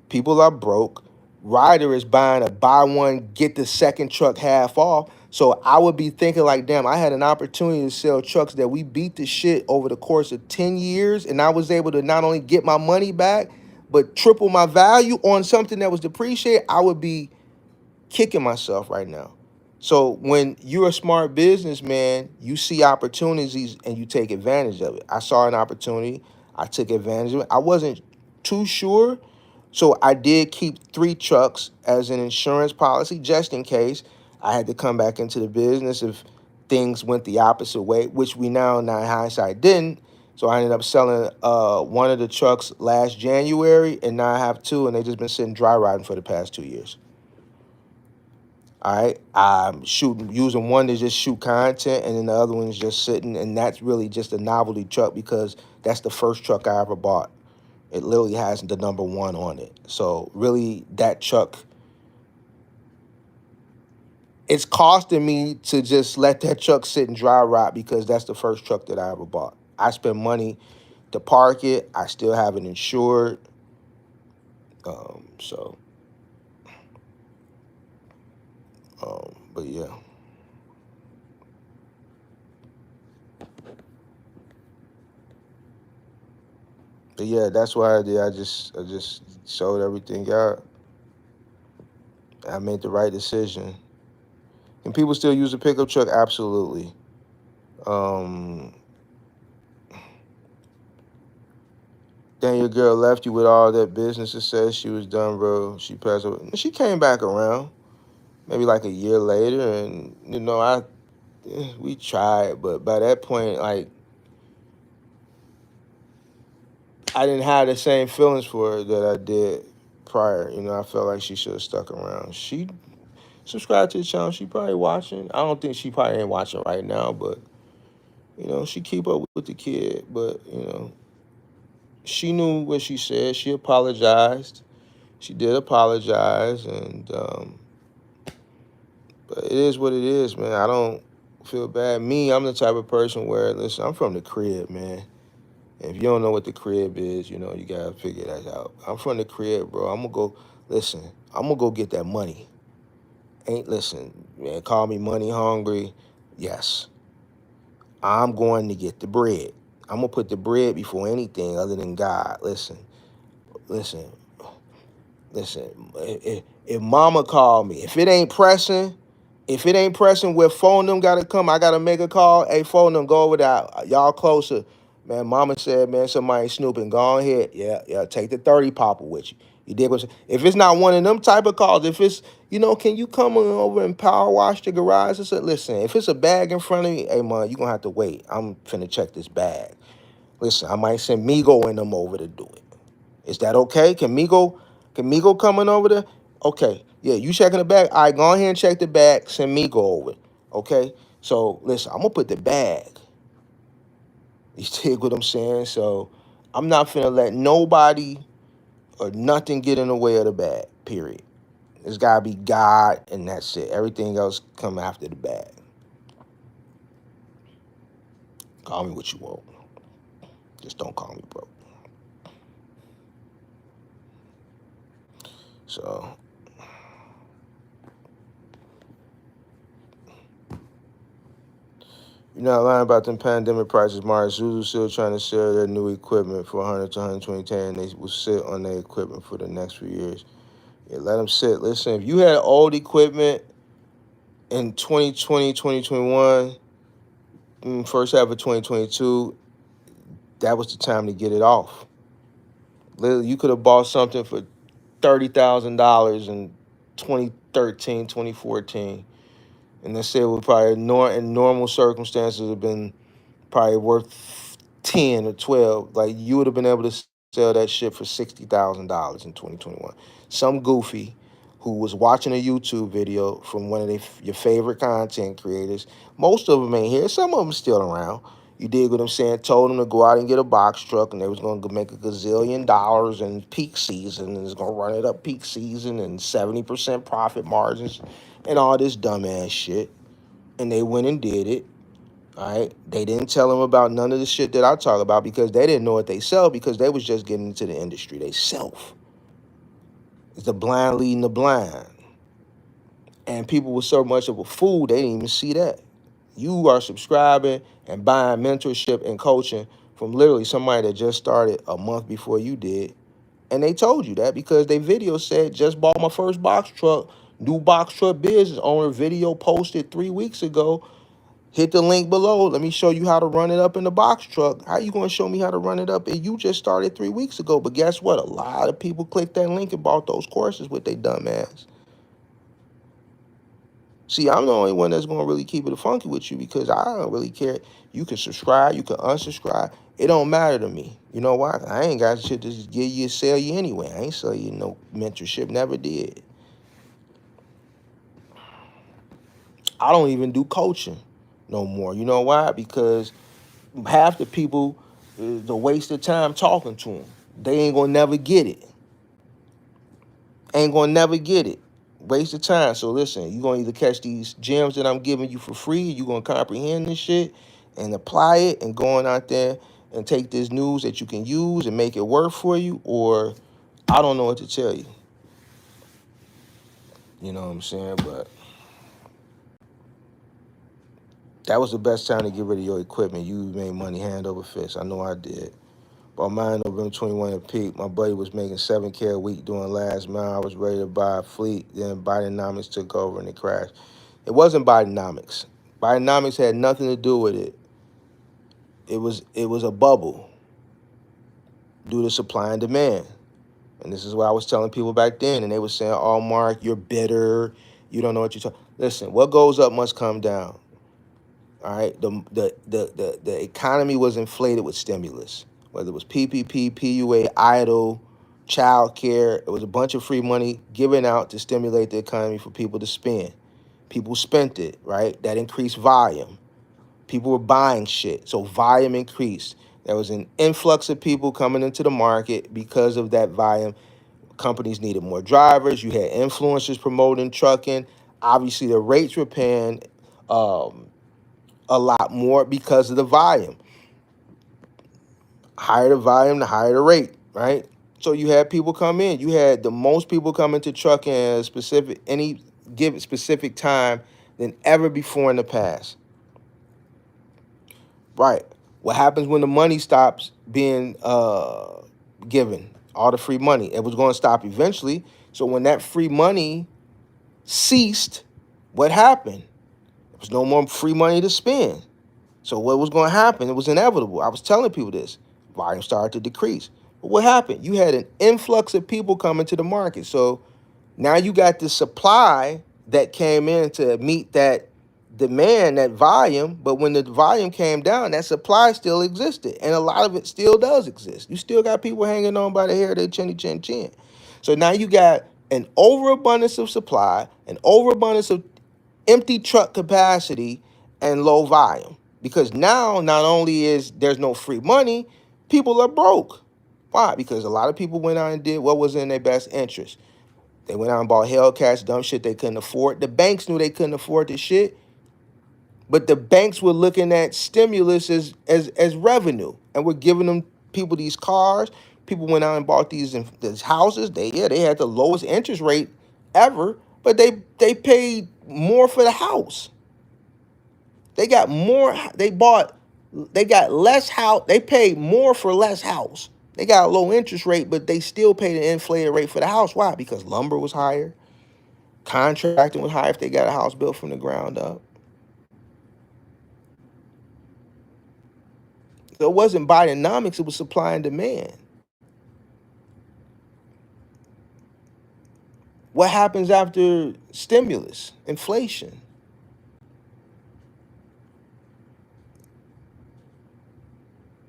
People are broke. Ryder is buying a buy one, get the second truck half off. So I would be thinking like, damn, I had an opportunity to sell trucks that we beat the shit over the course of 10 years. And I was able to not only get my money back, but triple my value on something that was depreciated. I would be kicking myself right now. So when you're a smart businessman, you see opportunities and you take advantage of it. I saw an opportunity. I took advantage of it. I wasn't too sure. So I did keep 3 trucks as an insurance policy just in case I had to come back into the business if things went the opposite way, which we now in hindsight didn't. So I ended up selling one of the trucks last January, and now I have 2, and they just been sitting dry riding for the past 2 years. All right, I'm using one to just shoot content, and then the other one is just sitting, and that's really just a novelty truck because that's the first truck I ever bought. It literally has the number 1 on it. So really, that truck, it's costing me to just let that truck sit and dry rot because that's the first truck that I ever bought. I spent money to park it. I still have it insured. So, but yeah. But yeah, that's what I did. I just sold everything out. I made the right decision. Can people still use a pickup truck? Absolutely. Um, then your girl left you with all that business and said she was done, bro. She passed away. She came back around maybe like a year later, and we tried, but by that point, like I didn't have the same feelings for her that I did prior. I felt like she should have stuck around. She subscribed to the channel. She probably watching. I don't think she probably ain't watching right now, but she keep up with the kid. But she knew what she said. She apologized. She did apologize, and but it is what it is, man. I don't feel bad. Me, I'm the type of person where, listen, I'm from the crib, man. And if you don't know what the crib is, you gotta figure that out. I'm from the crib, bro. I'm gonna go. Listen, I'm gonna go get that money. Listen, man. Call me money hungry. Yes, I'm going to get the bread. I'm gonna put the bread before anything other than God. Listen, listen. If mama called me, if it ain't pressing where phone them gotta come, I gotta make a call. Hey, phone them, go over there. Y'all closer. Man, mama said, man, somebody snooping. Go ahead. Yeah, take the 30 popper with you. You dig what I'm saying? If it's not one of them type of calls, if it's, can you come on over and power wash the garage? I said, listen, if it's a bag in front of me, hey, man, you gonna have to wait. I'm finna check this bag. Listen, I might send Migo and them over to do it. Is that okay? Can Migo coming over there? Okay. Yeah, you checking the bag? All right, go ahead and check the bag. Send Migo over. Okay? So, listen, I'm going to put the bag. You dig what I'm saying? So, I'm not finna let nobody or nothing get in the way of the bag, period. It's got to be God, and that's it. Everything else come after the bag. Call me what you want. Just don't call me broke. So, you're not lying about them pandemic prices, Mars. Zuzu still trying to sell their new equipment for 100 to 120K, and they will sit on their equipment for the next few years. Yeah, let them sit. Listen, if you had old equipment in 2020, 2021, first half of 2022, that was the time to get it off. Literally, you could have bought something for $30,000 in 2013, 2014, and let's say it would probably in normal circumstances have been probably worth 10 or 12. Like you would have been able to sell that shit for $60,000 in 2021. Some goofy who was watching a YouTube video from one of your favorite content creators. Most of them ain't here. Some of them still around. You dig what I'm saying? Told them to go out and get a box truck, and they was going to make a gazillion dollars in peak season, and it's going to run it up peak season and 70% profit margins and all this dumbass shit. And they went and did it. All right. They didn't tell them about none of the shit that I talk about because they didn't know what they sell because they was just getting into the industry they self. It's the blind leading the blind. And people were so much of a fool, they didn't even see that. You are subscribing and buying mentorship and coaching from literally somebody that just started a month before you did. And they told you that because they video said, just bought my first box truck, new box truck business owner video posted 3 weeks ago. Hit the link below. Let me show you how to run it up in the box truck. How you going to show me how to run it up? And you just started 3 weeks ago. But guess what? A lot of people clicked that link and bought those courses with their dumb ass. See, I'm the only one that's going to really keep it funky with you because I don't really care. You can subscribe. You can unsubscribe. It don't matter to me. You know why? I ain't got shit to just give you sell you anyway. I ain't sell you no mentorship. Never did. I don't even do coaching no more. You know why? Because half the people, the waste of time talking to them. They ain't gonna never get it. Ain't gonna never get it. Waste of time. So listen, you gonna either catch these gems that I'm giving you for free, you gonna comprehend this shit and apply it and going out there and take this news that you can use and make it work for you, or I don't know what to tell you. You know what I'm saying? But that was the best time to get rid of your equipment. You made money hand over fist. I know I did. Bought mine November 21 at peak. My buddy was making 7K a week doing last mile. I was ready to buy a fleet. Then Bidenomics took over and it crashed. It wasn't Bidenomics. Bidenomics had nothing to do with it. It was a bubble due to supply and demand. And this is what I was telling people back then. And they were saying, oh, Mark, you're bitter. You don't know what you're talking. Listen, what goes up must come down. All right. The economy was inflated with stimulus, whether it was PPP, PUA, EIDL, child care. It was a bunch of free money given out to stimulate the economy for people to spend. People spent it, right? That increased volume. People were buying shit. So volume increased. There was an influx of people coming into the market because of that volume. Companies needed more drivers. You had influencers promoting trucking. Obviously, the rates were paying a lot more because of the volume. Higher the volume, the higher the rate, right? So you had people come in. You had the most people come into trucking at any given specific time than ever before in the past. Right. What happens when the money stops being given? All the free money. It was going to stop eventually. So when that free money ceased, what happened? There was no more free money to spend. So what was going to happen? It was inevitable. I was telling people this. Volume started to decrease. But what happened? You had an influx of people coming to the market. So now you got the supply that came in to meet that demand, that volume. But when the volume came down, that supply still existed. And a lot of it still does exist. You still got people hanging on by the hair of their chinny chin chin. So now you got an overabundance of supply, an overabundance of empty truck capacity, and low volume. Because now not only is there's no free money, people are broke. Why? Because a lot of people went out and did what was in their best interest. They went out and bought Hellcats, dumb shit they couldn't afford. The banks knew they couldn't afford this shit, but the banks were looking at stimulus as revenue, and we're giving them people these cars. People went out and bought these houses. They had the lowest interest rate ever, but they paid more for the house. They got more. They got less house. They paid more for less house. They got a low interest rate, but they still paid an inflated rate for the house. Why? Because lumber was higher. Contracting was higher if they got a house built from the ground up. So it wasn't Bidenomics, it was supply and demand. What happens after stimulus? Inflation.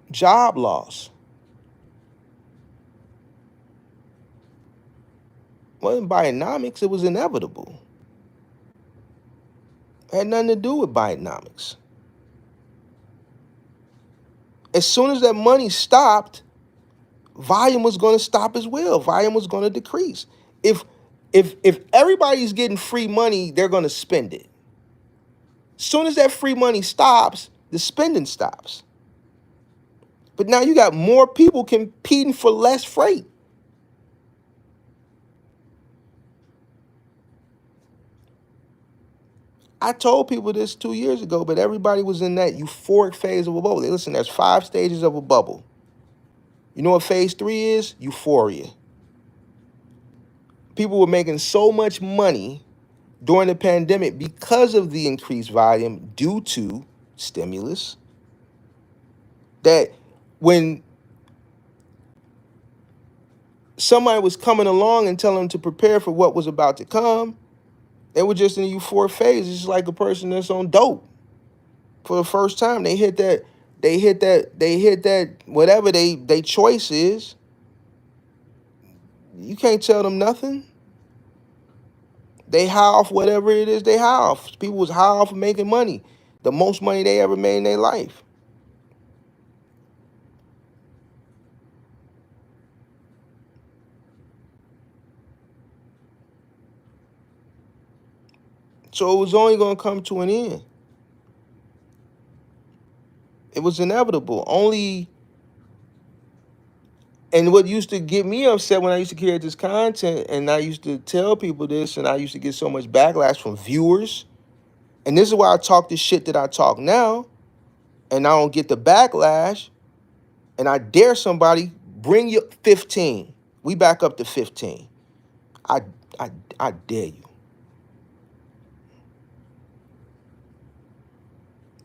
Job loss. It wasn't Bidenomics, it was inevitable. It had nothing to do with Bidenomics. As soon as that money stopped, volume was going to stop as well. Volume was going to decrease. If everybody's getting free money, they're going to spend it. As soon as that free money stops, the spending stops. But now you got more people competing for less freight. I told people this 2 years ago, but everybody was in that euphoric phase of a bubble. Listen, there's 5 stages of a bubble. You know what phase 3 is? Euphoria. People were making so much money during the pandemic because of the increased volume due to stimulus that when somebody was coming along and telling them to prepare for what was about to come, they were just in the euphoric phase. It's just like a person that's on dope for the first time. They hit that, whatever they choice is. You can't tell them nothing. They high off whatever it is they high off. People was high off making money. The most money they ever made in their life. So it was only going to come to an end. It was inevitable. And what used to get me upset when I used to create this content and I used to tell people this and I used to get so much backlash from viewers. And this is why I talk this shit that I talk now and I don't get the backlash. and I dare somebody, bring your 15. We back up to 15. I I I dare you.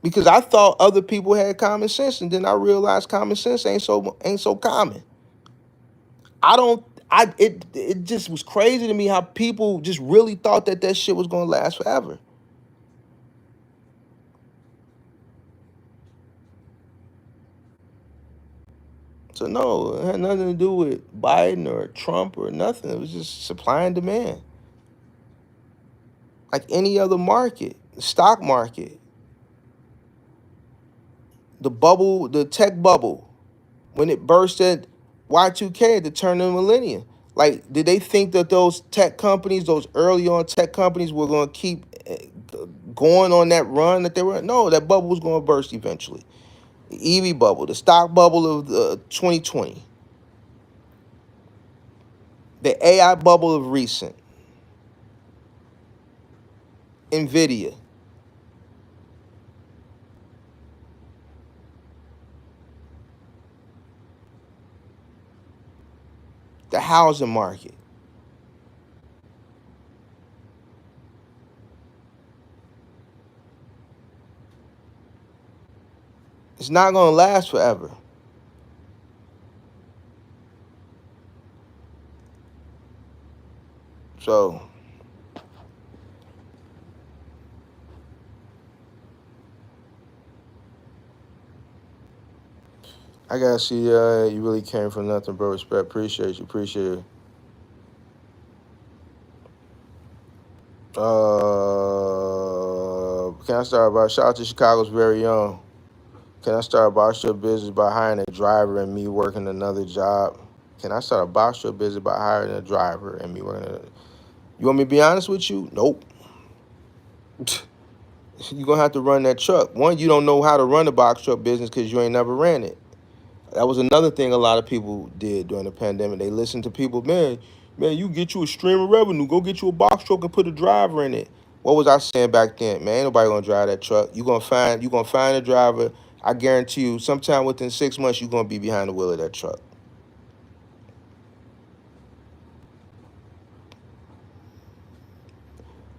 Because I thought other people had common sense, and then I realized common sense ain't so common. I don't. It just was crazy to me how people just really thought that that shit was gonna last forever. So no, it had nothing to do with Biden or Trump or nothing. It was just supply and demand, like any other market, the stock market, the bubble, the tech bubble, when it burst at Y2K at the turn of the millennium. Like, did they think that those tech companies, those early on tech companies, were going to keep going on that run that they were? No, that bubble was going to burst eventually. The EV bubble, the stock bubble of 2020, the AI bubble of recent, Nvidia, the housing market. It's not going to last forever. So I gotta see. You really came from nothing, bro. Respect, appreciate you, appreciate it. Can I start by shout out to Chicago's very own? Can I start a box truck business by hiring a driver and me working another job? Can I start a box truck business by hiring a driver and me working another? You want me to be honest with you? Nope. You're gonna have to run that truck. One, you don't know how to run a box truck business because you ain't never ran it. That was another thing a lot of people did during the pandemic. They listened to people, man, you get you a stream of revenue. Go get you a box truck and put a driver in it. What was I saying back then? Man, ain't nobody gonna drive that truck. You gonna find a driver. I guarantee you, sometime within 6 months, you're gonna be behind the wheel of that truck.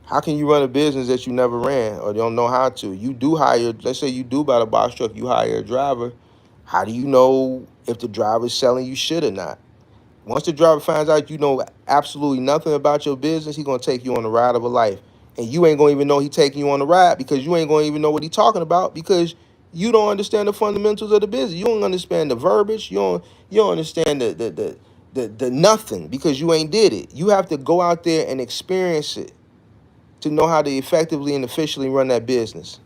How can you run a business that you never ran or don't know how to? You do hire, let's say you do buy the box truck, you hire a driver. How do you know if the driver's selling you shit or not? Once the driver finds out you know absolutely nothing about your business, he gonna take you on the ride of a life. And you ain't gonna even know he taking you on the ride because you ain't gonna even know what he talking about because you don't understand the fundamentals of the business. You don't understand the verbiage. You don't understand the nothing because you ain't did it. You have to go out there and experience it to know how to effectively and efficiently run that business.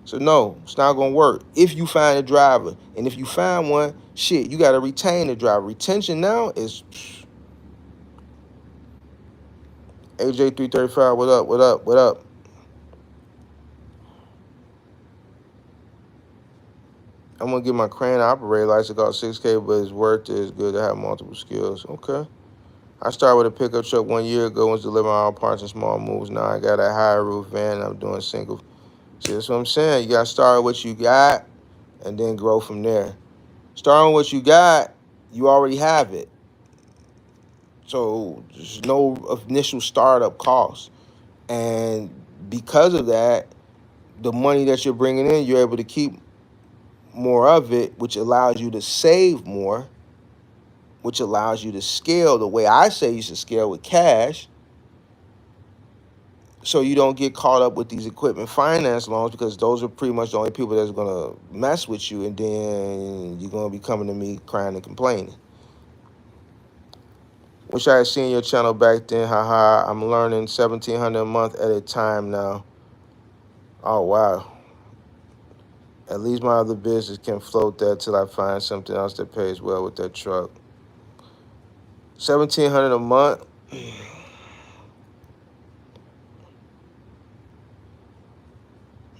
So no, it's not gonna work if you find a driver. And if you find one, shit, you gotta retain the driver. Retention now is AJ335. What up? What up? What up? I'm gonna get my crane operator license, got 6K, but it's worth it. It's good to have multiple skills. Okay. I started with a pickup truck 1 year ago, was delivering all parts and small moves. Now I got a high roof van and I'm doing single. See, that's what I'm saying. You gotta start with what you got and then grow from there. Starting with what you got, you already have it. So there's no initial startup cost. And because of that, the money that you're bringing in, you're able to keep more of it, which allows you to save more, which allows you to scale the way I say you should scale with cash. So you don't get caught up with these equipment finance loans because those are pretty much the only people that's gonna mess with you, and then you're gonna be coming to me crying and complaining. Wish I had seen your channel back then. Haha, I'm learning 1,700 a month at a time now. Oh wow. At least my other business can float that till I find something else that pays well with that truck. 1,700 a month.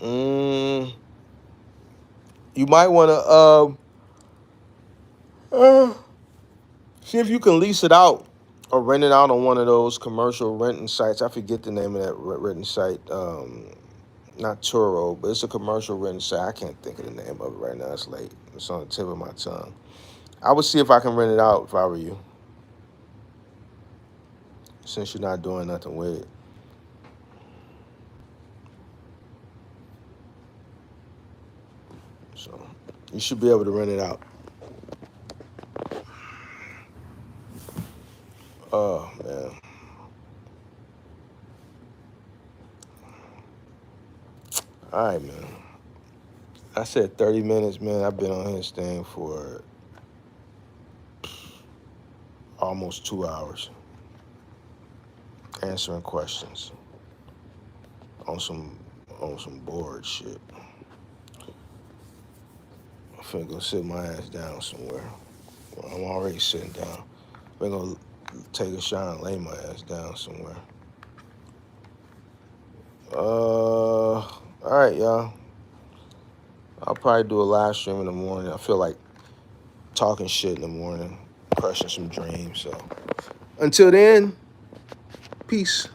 Mm, you might want to see if you can lease it out or rent it out on one of those commercial renting sites. I forget the name of that renting site. Not Turo, but it's a commercial rental site. I can't think of the name of it right now. It's late. It's on the tip of my tongue. I would see if I can rent it out if I were you, since you're not doing nothing with it. So you should be able to rent it out. Oh man. All right, man. I said 30 minutes, man. I've been on this thing for almost 2 hours answering questions on some bored shit. I'm finna go sit my ass down somewhere. Well, I'm already sitting down. I'm gonna take a shot and lay my ass down somewhere. All right, y'all. I'll probably do a live stream in the morning. I feel like talking shit in the morning, crushing some dreams. So until then, peace.